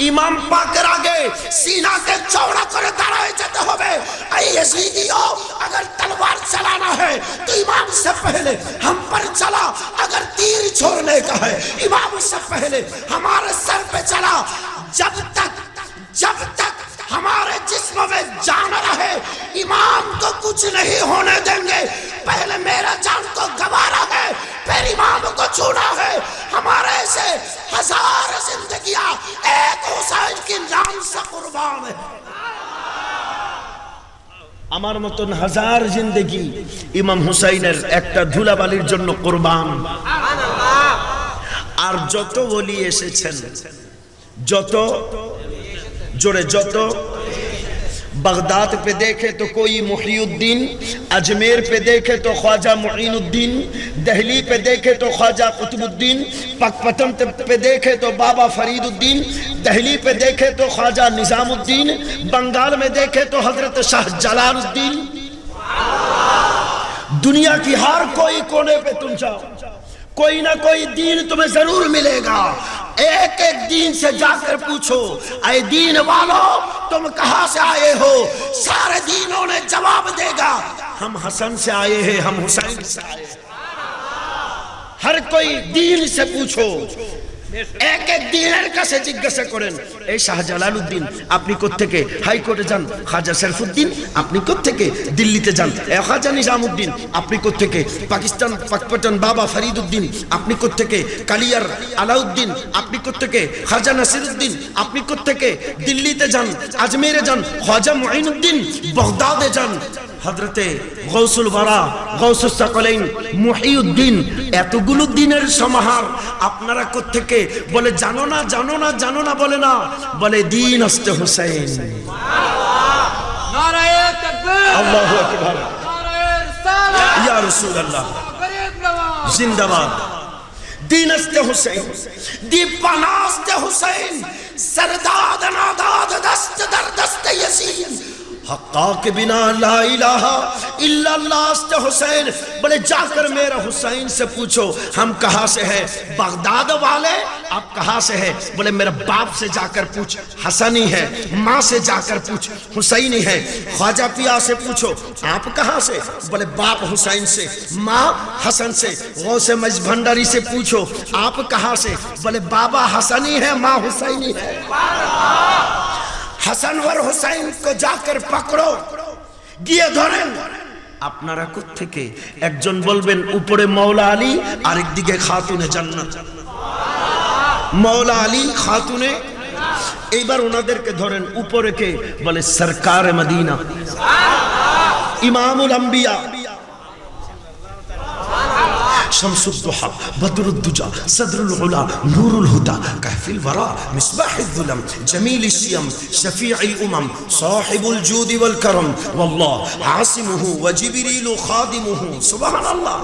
ইমাম পাকের আগে সিনাকে চওড়া করে দাঁড়ায় যেতে হবে। এই ইয়াজিদিও अगर तलवार चलाना है तो इमाम से पहले हम पर चला, अगर तीर छोड़ने का है इमाम से पहले हमारे सर पे चला। जब तक हमारे जिस्म में जान रहे इमाम को कुछ नहीं होने देंगे। पहले मेरा जान को गंवारा है, फिर इमाम को छूना है। हमारे से 1000 जिंदगियां एक हुसैन के नाम से कुर्बान है। আমার মতন 1000 জিন্দেগি ইমাম হুসাইনের একটা ধুলাবালির জন্য কুরবান। আর যত ওলি এসেছেন, যত জোরে যত, बगदाद पे देखे तो कोई मुहिउद्दीन, अजमेर पे देखे तो ख्वाजा मुइनुद्दीन, दिल्ली पे देखे तो ख्वाजा कुतुबुद्दीन, पकपतन पे देखे तो बाबा फरीदुद्दीन, दिल्ली पे देखे तो ख्वाजा निजामुद्दीन, बंगाल में देखे तो हजरत शाह जलालुद्दीन। दुनिया की हर कोई कोने पे तुम जाओ, कोई ना कोई दीन तुम्हें जरूर मिलेगा। एक एक दीन से जाकर पूछो, ऐ दीन वालों तुम कहां से आए हो? सारे दीनों ने जवाब देगा, हम हसन से आए हैं, हम हुसैन से आए हैं। हर कोई दीन से पूछो, एक एक দিনের কাছে জিজ্ঞাসা করেন, এই শাহজালালউদ্দিন আপনি কোত্থেকে? হাইকোর্টে যান, খাজা শরফুদ্দিন আপনি কোত্থেকে? দিল্লিতে যান, খাজা নিজামউদ্দিন আপনি কোত্থেকে? পাকিস্তান পাকপটন বাবা ফরিদউদ্দিন আপনি কোত্থেকে? কালিয়ার আলাউদ্দিন আপনি কোত্থেকে? খাজা নাসিরউদ্দিন আপনি কোত্থেকে? দিল্লিতে যান, আজমেরে যান, খাজা মুইনুদ্দিন বাগদাদে যান, হযরতে গৌসুল ওয়ারা গৌসুস সাকলাইন মুহিউদ্দিন, এতগুলো দিনের সমাহার আপনারা কোত্থেকে? বলে জানো না, জানো না, জানো না, বলে না, বলে দিন আসতে হুসাইন। নারায়ে তাকবীর, আল্লাহু আকবার, নারায়ে রিসালাত, ইয়া রাসূলুল্লাহ, জিন্দাবাদ। দিন আসতে হুসাইন, দীপানাস্তে হুসাইন, सरदाद नादाद दस्त दर दस्त यसीन, हक्का के बिना ला इलाहा इल्लल्लाह हुसैन। बोले जाकर मेरा हुसैन से पूछो हम कहाँ से हैं? बगदाद वाले आप कहाँ से हैं? बोले मेरा बाप से जाकर पूछ, हसनी है। माँ से जाकर पूछ, हुसैनी है। ख्वाजा पिया से पूछो आप कहाँ से? बोले बाप हुसैन से, माँ हसन से। गौसे मजभंडारी से पूछो आप कहाँ से? बोले बाबा हसनी है, माँ हुसैनी है। হাসান আর হুসাইন को जाकर पकड़ो, গিয়ে ধরেন। আপনারা কোত্থেকে? একজন বলবেন উপরে মওলা আলী, আরেক দিকে খাতুনে জান্নাত। মওলা আলী খাতুনে, এইবার ওনাদেরকে ধরেন। উপরে কে? বলে সরকার মদিনা, ইমামুল আম্বিয়া, शम्सुद्दुहा, बदरुद्दुजा, सदरुल उला, नूरुल हुदा, कहफिल वरा, मिसबाहिल ज़ुलम, जमीलिश शियम, शफीइल उमम, साहिबुल जूद वल करम, वल्लाह आसिमुहु व जिब्रील खादिमुहु। सुभान अल्लाह।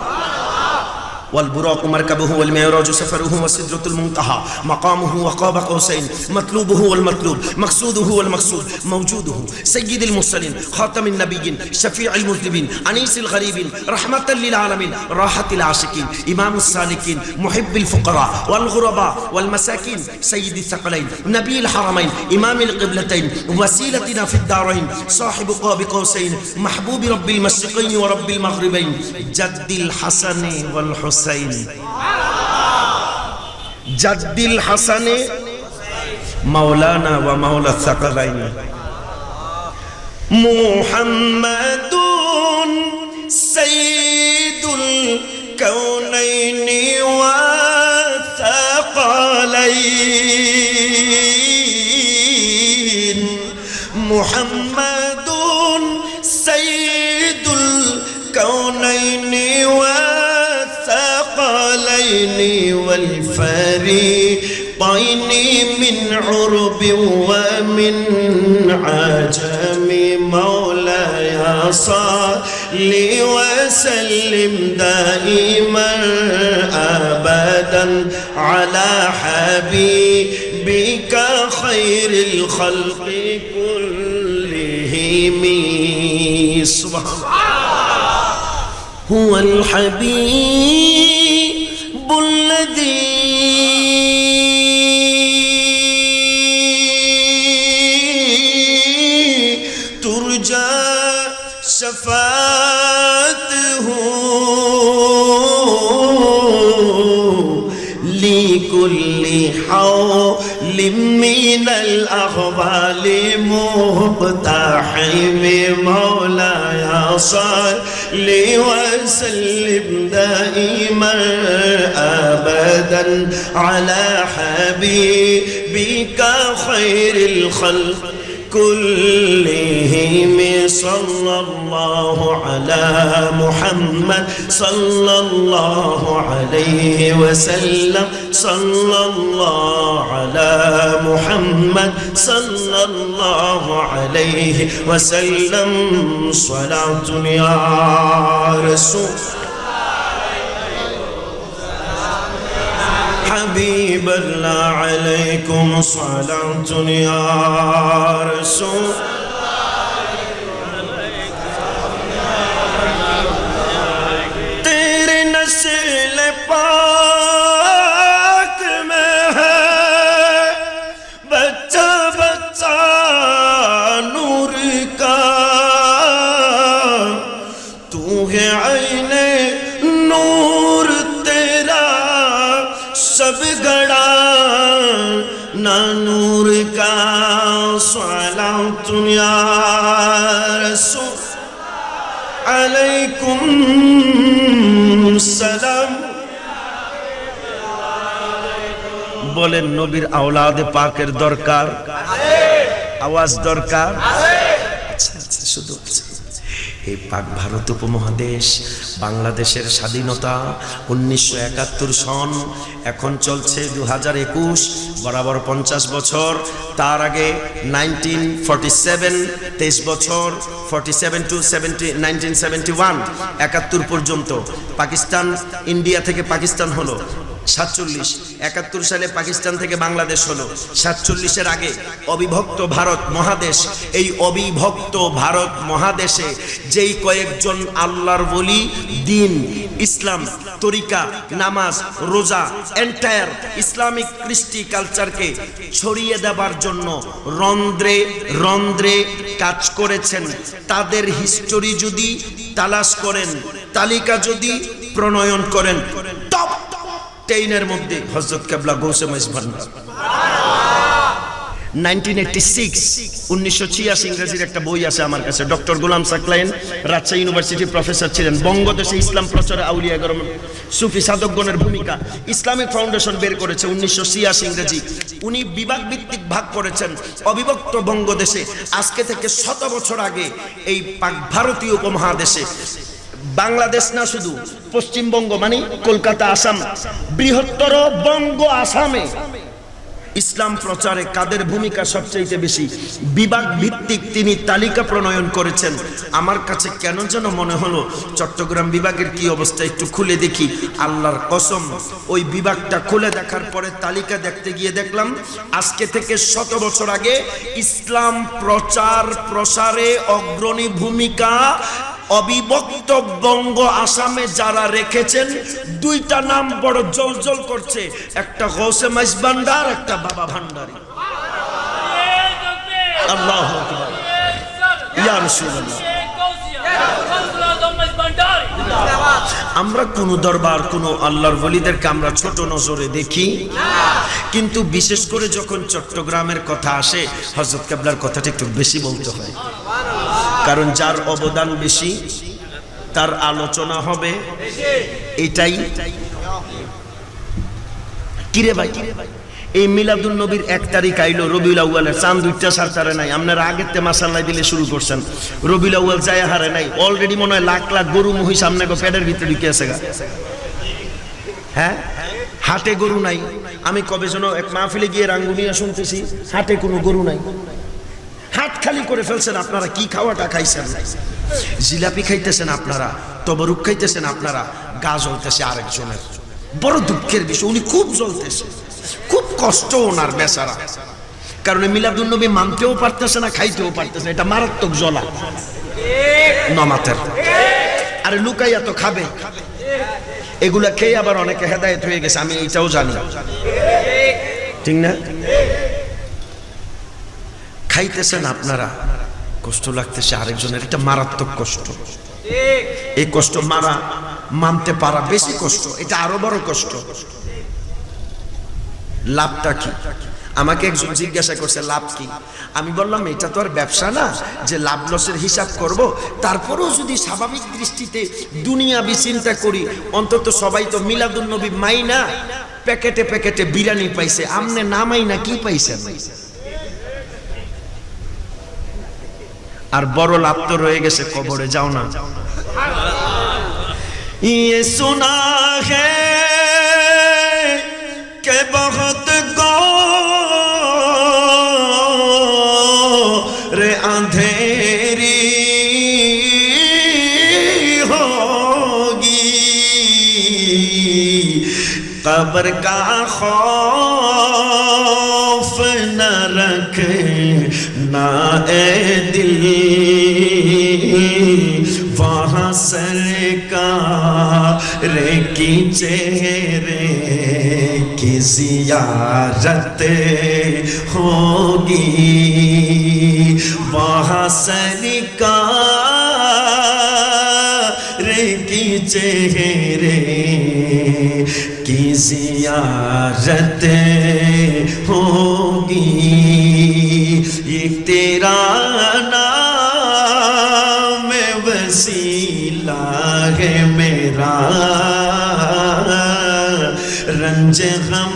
والبراق مركبه والمعراج سفره والسدرة المنتهى مقامه وقاب قوسين مطلوبه والمطلوب مقصوده والمقصود موجوده سيد المرسلين خاتم النبيين شفيع المذنبين أنيس الغريبين رحمة للعالمين راحة العاشقين إمام السالكين محب الفقراء والغرباء والمساكين سيد الثقلين نبي الحرمين إمام القبلتين وسيلتنا في الدارين صاحب قاب قوسين محبوب رب المشرقين ورب المغربين جد الحسن والحسين جد الحسن مولانا ومولى الثقلين محمد سيد الكونين والثقلين محمد سيد الكونين والثقلين والفريقين من عرب ومن عجم مولاي صل وسلم دائما أبدا على حبيبك خير الخلق كلهم سبحان الله هو الحبيب الذي ترجى شفاعته لكل حول من الأغوال مقتحم مولاي صل وسلم دائما أبدا على حبيبك خير الخلق كلهم صلى الله على محمد صلى الله عليه وسلم صلى الله على محمد صلى الله عليه وسلم صلاة يا رسول حبيب الله عليكم صلاة يا رسول تیرے نسل پاک میں ہے بچہ بچہ نور کا تو ہے عین نور تیرا سب گڑا نہ نور کا صلاۃ یا رسول علیکم السلام বলেন নবীর আওলাদ পাকের দরকার আওয়াজ দরকার আচ্ছা আচ্ছা শুধু এই পাক ভারত উপমহাদেশ বাংলাদেশের স্বাধীনতা 1971 সন এখন চলছে 2021 বরাবর 50 বছর তার আগে 1947 23 বছর 47 to 1971 71 পর্যন্ত পাকিস্তান ইন্ডিয়া থেকে পাকিস্তান হলো 47 71 সালে পাকিস্তান থেকে বাংলাদেশ হলো 47 এর আগে অবিভক্ত ভারত মহাদেশ এই অবিভক্ত ভারত মহাদেশে যেই কয়েকজন আল্লাহর ওলি দ্বীন ইসলাম তরিকা নামাজ রোজা এন্টায়ার ইসলামিক কৃষ্টি কালচারকে ছড়িয়ে দেবার জন্য রন্ধ্রে রন্ধ্রে কাজ করেছেন তাদের হিস্টোরি যদি তালাশ করেন তালিকা যদি প্রণয়ন করেন টপ 10 এর মধ্যে হযরত কেবলা গৌসে মজভান 1986 ইংরেজির একটা বই আছে আমার কাছে ডক্টর গোলাম সাকলাইন রাজশাহী ইউনিভার্সিটি প্রফেসর ছিলেন বঙ্গদেশে ইসলাম প্রচারে আউলিয়া গরম সুফি সাধকগণের ভূমিকা ইসলামিক ফাউন্ডেশন বের করেছে 1986 ইংরেজি উনি বিভাগ ভিত্তিক ভাগ করেছেন অবিভক্ত বঙ্গদেশে আজকে থেকে 100 বছর আগে এই পাক ভারতীয় উপমহাদেশে বাংলাদেশ না শুধু পশ্চিমবঙ্গ মানে কলকাতা আসাম বৃহত্তর বঙ্গ আসামে ইসলাম প্রচারে কাদের ভূমিকা সবচেয়ে বেশি? বিভাগ ভিত্তিক তিনি তালিকা প্রণয়ন করেছেন। আমার কাছে কেন যেন মনে হলো চট্টগ্রাম বিভাগের কি অবস্থা একটু খুলে দেখি। আল্লাহর কসম, ওই বিভাগটা খুলে দেখার পরে তালিকা দেখতে গিয়ে দেখলাম আজকে থেকে 100 বছর আগে ইসলাম প্রচার প্রসারে অগ্রণী ভূমিকা অবিভক্ত বঙ্গ আসামে যারা রেখেছেন, দুইটা নাম বড় জলজল করছে, একটা গৌসে মাইজভান্ডার, একটা বাবা ভান্ডারী। আল্লাহু আকবার, ইয়া রাসূলুল্লাহ। আমরা কোন দরবার, কোন আল্লাহর ওলিদেরকে আমরা ছোট নজরে দেখি, কিন্তু বিশেষ করে যখন চট্টগ্রামের কথা আসে হযরত কেবলার কথাটা একটু বেশি বলতে হয়, কারণ যার অবদান বেশি তার আলোচনা হবে। এটাই কিরে ভাই, এই মিলাদুন নবীর 1 তারিখ আইলো, রবিউল আউয়ালের চাঁদ 2টা সারতারে নাই। আপনারা আগেতে মাসাল্লাহ দিলে শুরু করছেন, রবিউল আউয়াল যায় হারে নাই। অলরেডি মনে হয় লাখ লাখ গরু মহিষ সামনে পেটের ভিতরে ঢুকে আছে গা। হ্যাঁ, হাটে গরু নাই। আমি কবে যেন এক মাহফিলে গিয়ে রাঙ্গুনিয়া শুনতেছি, হাটে কোনো গরু নাই, হাট খালি করে ফেলছেন। আপনারা কি খাওয়াটা খাইছেন? জিলাপি খাইতেছেন আপনারা, তবরুক খাইতেছেন আপনারা, গা জ্বলতেছে আরেকজনের। বড় দুঃখের বিষয়, উনি খুব জ্বলতেছে, খুব কষ্ট ওনার বেচারা। কারণ মিলাদুন নবী মানতেও পারতেছে না, খাইতেও পারতেছে না, এটা মারাত্মক জ্বলা নমাতের। আরে লুকাইয়া তো খাবে, এগুলা খেয়ে আবার অনেকে হেদায়েত হয়ে গেছে, আমি এইটাও জানি, ঠিক না? খাইতেছেন আপনারা, কষ্ট লাগতেছে আরেকজনের, এটা মারাত্মক কষ্ট। এই কষ্ট মানতে পারা বেশি কষ্ট, এটা আরো বড় কষ্ট। লাভটা কি? আমাকে একজন জিজ্ঞাসা করছে লাভ কি? আমি বললাম এটা তো আর ব্যবসা না যে লাভ লসের হিসাব করব। তারপরেও যদি স্বাভাবিক দৃষ্টিতে দুনিয়াবি চিন্তা করি, অন্তত সবাই তো মিলাদুন নবী মাইনা প্যাকেটে প্যাকেটে বিরিয়ানি পাইছে, আমনে না মাইনা কি পাইছেন? আর বড় লাভ তো রয়ে গেছে কবরে, যাও না। ये सुना है कि बहुत गौर अंधेरी होगी, कब्र का खौफ न रखना ए दिल, वहाँ सरकार की चेहरे की जियारत होगी, वहाँ सरकार की चेहरे की जियारत होगी। ये तेरा नाम वसीला है मेरा, रंज गम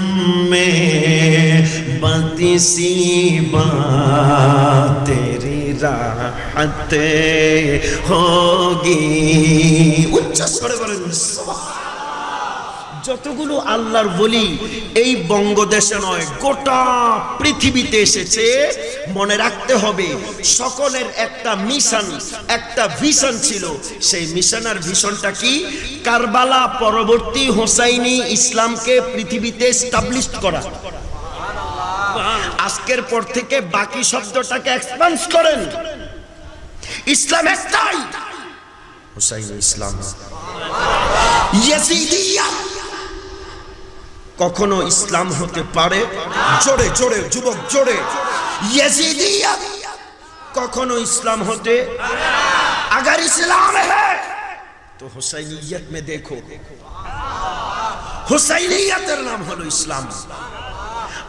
में बतीसी बात तेरी राहत होगी। उच्च स्वरे बोलें যতগুলো আল্লাহর ওলি এই বঙ্গদেশে নয় গোটা পৃথিবীতে এসেছে, মনে রাখতে হবে সকলের একটা মিশন, একটা ভিশন ছিল। সেই মিশন আর ভিশনটা কি? কারবালা পরবর্তী হোসাইনি ইসলামকে পৃথিবীতে এস্টাবলিশ করা। আজকের পর থেকে বাকি শব্দটাকে এক্সপান্স করেন, ইসলাম একটাই, হোসাইনি ইসলাম। ইয়াজিদিয়া কখনো ইসলাম হতে পারে, জোরে জোরে যুবক জোরে, ইয়াজিদিয়াত কখনো ইসলাম হতে, अगर इस्लाम है तो हुसैनियत में देखो, हुसैनियतेर नाम हलो इस्लाम।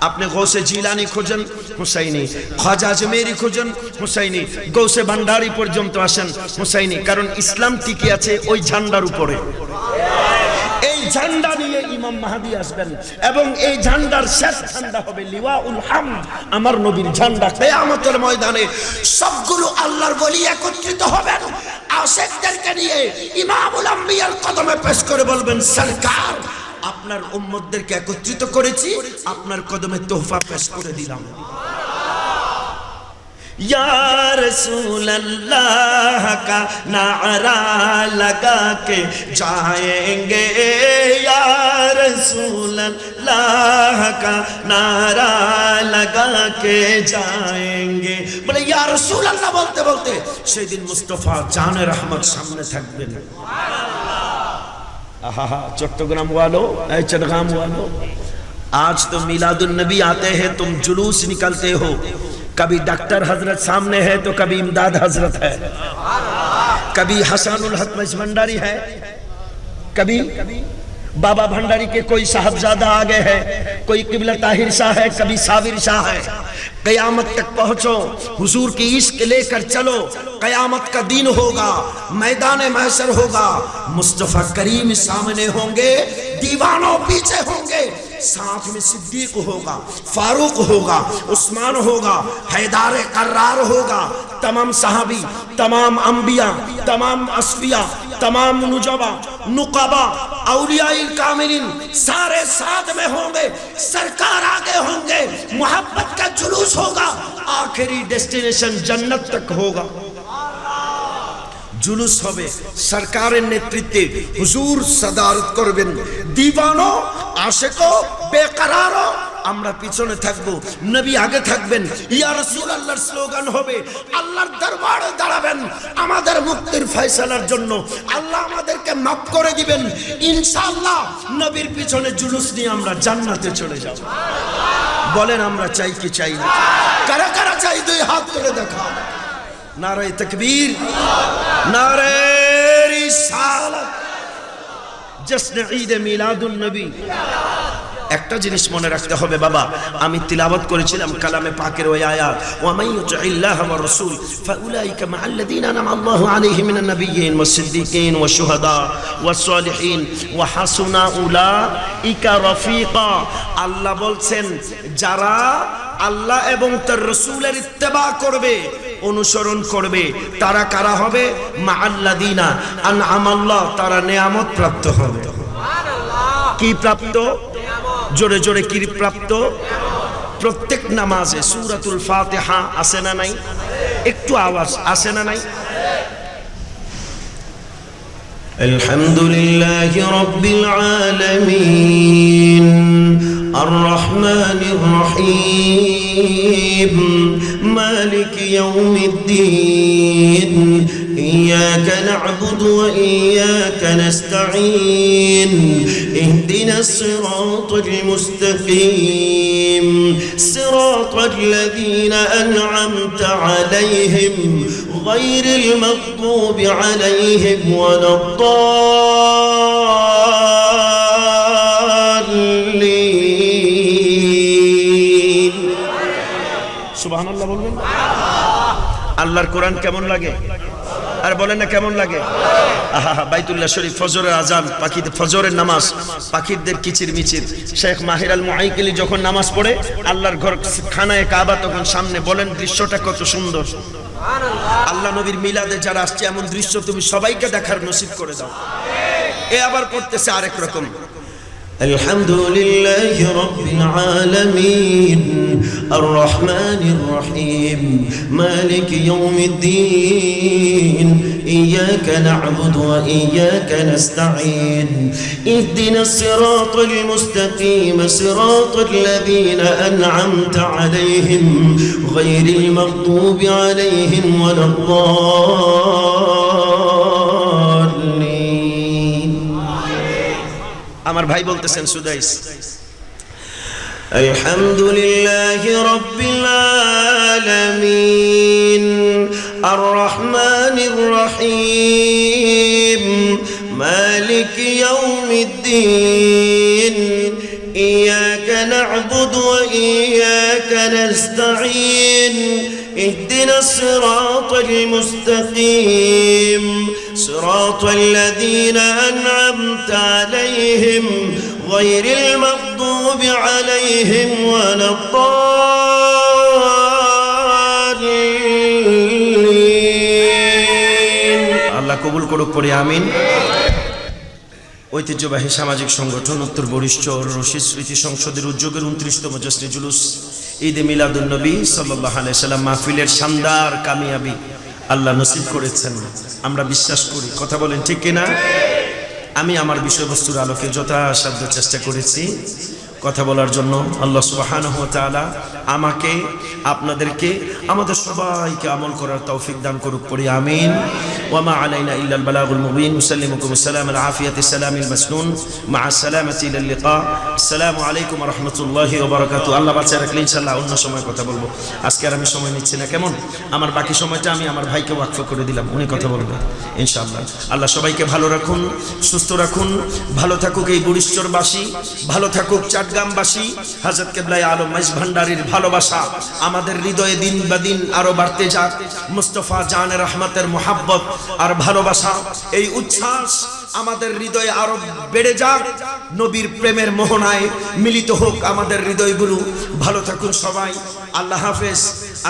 আপনি গৌসে জিলানি খোঁজেন, হুসাইনি। খাজা আজমেরি খোঁজেন, হুসাইনি। গৌসে ভান্ডারি পর্যন্ত আসেন, হুসাইনি। কারণ ইসলাম টিকে আছে ওই ঝান্ডার উপরে। এই ঝান্ডা নিয়ে ইমাম মাহদি আসবেন এবং এই ঝান্ডার শেষ ঝান্ডা হবে লিওয়াউল হামদ, আমার নবীর ঝান্ডা। কিয়ামতের ময়দানে সবগুলো আল্লাহর ওলি একত্রিত হবেন, আশিকদেরকে নিয়ে ইমামুল আম্বিয়ার কদমে পেশ করে বলবেন, সরকার আপনার উম্মতদেরকে একত্রিত করেছি, আপনার কদমে তোহফা পেশ করে দিলাম। या रसूल अल्लाह का नारा लगा के जाएंगे, या रसूल अल्लाह का नारा लगा के जाएंगे। बोले या रसूल अल्लाह बोलते बोलते সেদিন মুস্তাফা জানে রহমত সামনে থাকবেন। आहा चट्टग्राम वालों, चटगाम वालों, आज तो मिलादुन नबी आते हैं, तुम जुलूस निकलते हो, कभी डॉक्टर हजरत सामने है तो कभी इमदाद हजरत है, कभी हसनुल हक भंडारी है, कभी बाबा भंडारी के कोई साहबजादा आगे है, कोई किबला ताहिर शाह है, कभी साबिर शाह है। कयामत तक पहुंचो, हुजूर की इश्क लेकर चलो, कयामत का दिन होगा, मैदान महशर होगा, मुस्तफा करीम सामने होंगे, दीवानों पीछे होंगे, साथ में सिद्दीक होगा, फारूक होगा, उस्मान होगा, हैदार कर्रार होगा, तमाम सहाबी, तमाम अंबिया, तमाम अस्फिया, तमाम नुजबा, नुकबा, औलियाइल कामिलिन सारे साथ में होंगे, सरकार आगे होंगे, मोहब्बत का जुलूस होगा, आखिरी डेस्टिनेशन जन्नत तक होगा। जुलूस হবে সরকারের নেতৃত্বে, হুজুর সাদারত করবেন, দিওয়ানো আশিকো বেকরারো আমরা পিছনে থাকব, নবী আগে থাকবেন, ইয়া রাসূলুল্লাহর স্লোগান হবে, আল্লাহর দরবারে দাঁড়াবেন আমাদের মুক্তির ফয়সালার জন্য, আল্লাহ আমাদেরকে মাফ করে দিবেন ইনশাআল্লাহ। নবীর পিছনে জুলুস নিয়ে আমরা জান্নাতে চলে যাব। বলেন আমরা চাই কি চাই না? কারা কারা চাই দুই হাত তুলে দেখাও। नारे तकबीर, नारे रिसालत, जश्न ईद मिलादुन नबी। একটা জিনিস মনে রাখতে হবে বাবা, আমি তিলাওয়াত করেছিলাম কালামে পাকের ওই আয়াত, ওয়া মান ইউতিল্লাহ ওয়া রাসূল ফাউলাইকা মাআল্লাযীনা আনআমা আল্লাহু আলাইহিম মিনান নাবিয়্যিন ওয়াস সিদ্দীকিন ওয়াশ শুহাদা ওয়াস সালিহিন ওয়া হাসুনা উলাইকা রাফিকা। আল্লাহ বলছেন যারা আল্লাহ এবং তার রাসূলের ইত্তেবা করবে, অনুসরণ করবে, তারা কারা হবে? মাআল্লাযীনা আনআমা আল্লাহ, তারা নেয়ামত প্রাপ্ত হবে। সুবহানাল্লাহ। কি প্রাপ্ত? জোরে জোরে কি প্রাপ্ত? প্রত্যেক নামাজে সূরাতুল ফাতিহা আছে না নাই? একটু আওয়াজ আছে না নাই? আলহামদুলিল্লাহি রাব্বিল আলামিন আর রহমানির রহিম মালিকি ইয়াউমিদ্দিন إياك نعبد وإياك نستعين اهدنا الصراط المستقيم صراط الذين أنعمت عليهم غير المغضوب عليهم ولا الضالين سبحان الله বলবেন। আল্লাহর কোরআন কেমন লাগে? আর বলেন না কেমন লাগে? আহা বাইতুল্লাহ শরীফ, ফজরের আজান, পাখিদের ফজরের নামাজ, পাখিদের কিচির মিচির। শেখ মাহির আল মুআইকিলি যখন নামাজ পড়ে আল্লাহর ঘর খানায়ে কাবা, তখন সামনে বলেন দৃশ্যটা কত সুন্দর। আল্লাহ নবীর মিলাদে যারা আসছে এমন দৃশ্য তুমি সবাইকে দেখার নসিব করে দাও। এ আবার পড়তেছে আরেক রকম, الحمد لله رب العالمين الرحمن الرحيم مالك يوم الدين إياك نعبد وإياك نستعين اهدنا الصراط المستقيم صراط الذين أنعمت عليهم غير المغضوب عليهم ولا الضالين। আমার ভাই বলতেছেন সুদাইস, আলহামদুলিল্লাহি রাব্বিল আলামিন আর রহমানির রহিম মালিকি ইয়াউমিদ্দিন ইয়াকা না'বুদু ওয়া ইয়াকা নাস্তাঈন اهدنا الصراط المستقيم صراط الذين أنعمت عليهم غير المغضوب عليهم ولا الضالين। আল্লাহ কবুল করুক, পড়ি আমিন। ঐতিহ্যবাহী সামাজিক সংগঠন উত্তর বরিশচর রশিদ স্মৃতি সংসদের উদ্যোগের 29তম জশ্নে জুলুস ঈদে মিলাদুন্নবী সাল্লাল্লাহু আলাইহি সাল্লাম মাহফিলের শানদার কামিয়াবি আল্লাহ নসিব করেছেন, আমরা বিশ্বাস করি। কথা বলেন ঠিক কিনা? আমি আমার বিষয়বস্তুর আলোকে যথাসাধ্য চেষ্টা করেছি কথা বলার জন্য। আল্লাহ সুবহানাহু ওয়া তাআলা আমাকে, আপনাদেরকে, আমাদের সবাইকে আমল করার তৌফিক দান করুক, পড়ি আমিন। ওয়া মা আলাইনা ইল্লাল বালাগুল মুবিন। মুসাল্লিমুকুম আসসালাম আল আফিয়াতি সালামিল মাসনুন মা আসসালামাতি ইলাল লিকা। আসসালামু আলাইকুম ওয়া রাহমাতুল্লাহি ওয়া বারাকাতুহু। আল্লাহ বাঁচায় রাখলে ইনশাআল্লাহ অন্য সময় কথা বলবো, আজকে আর আমি সময় নিচ্ছি না, কেমন? আমার বাকি সময়টা আমি আমার ভাইকে ওয়াকফ করে দিলাম, উনি কথা বলবেন ইনশাআল্লাহ। আল্লাহ সবাইকে ভালো রাখুন, সুস্থ রাখুন, ভালো থাকুক এই বরিশচরবাসী, ভালো থাকুক চাটগ্রামবাসী। হযরত কিবলায়ে আলম মাইজ ভান্ডারীর ভালোবাসা আমাদের হৃদয়ে দিন বা দিন আরো বাড়তে যাক। মুস্তাফা জানে রহমতের মোহাব্বত আর ভালোবাসা, এই উচ্ছ্বাস আমাদের হৃদয়ে আরো বেড়ে যাক। নবীর প্রেমের মোহনায় মিলিত হোক আমাদের হৃদয়গুলো। ভালো থাকুন সবাই, আল্লাহ হাফেজ।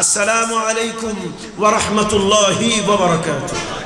আসসালামু আলাইকুম ওয়া রাহমাতুল্লাহি ওয়া বারাকাতুহু।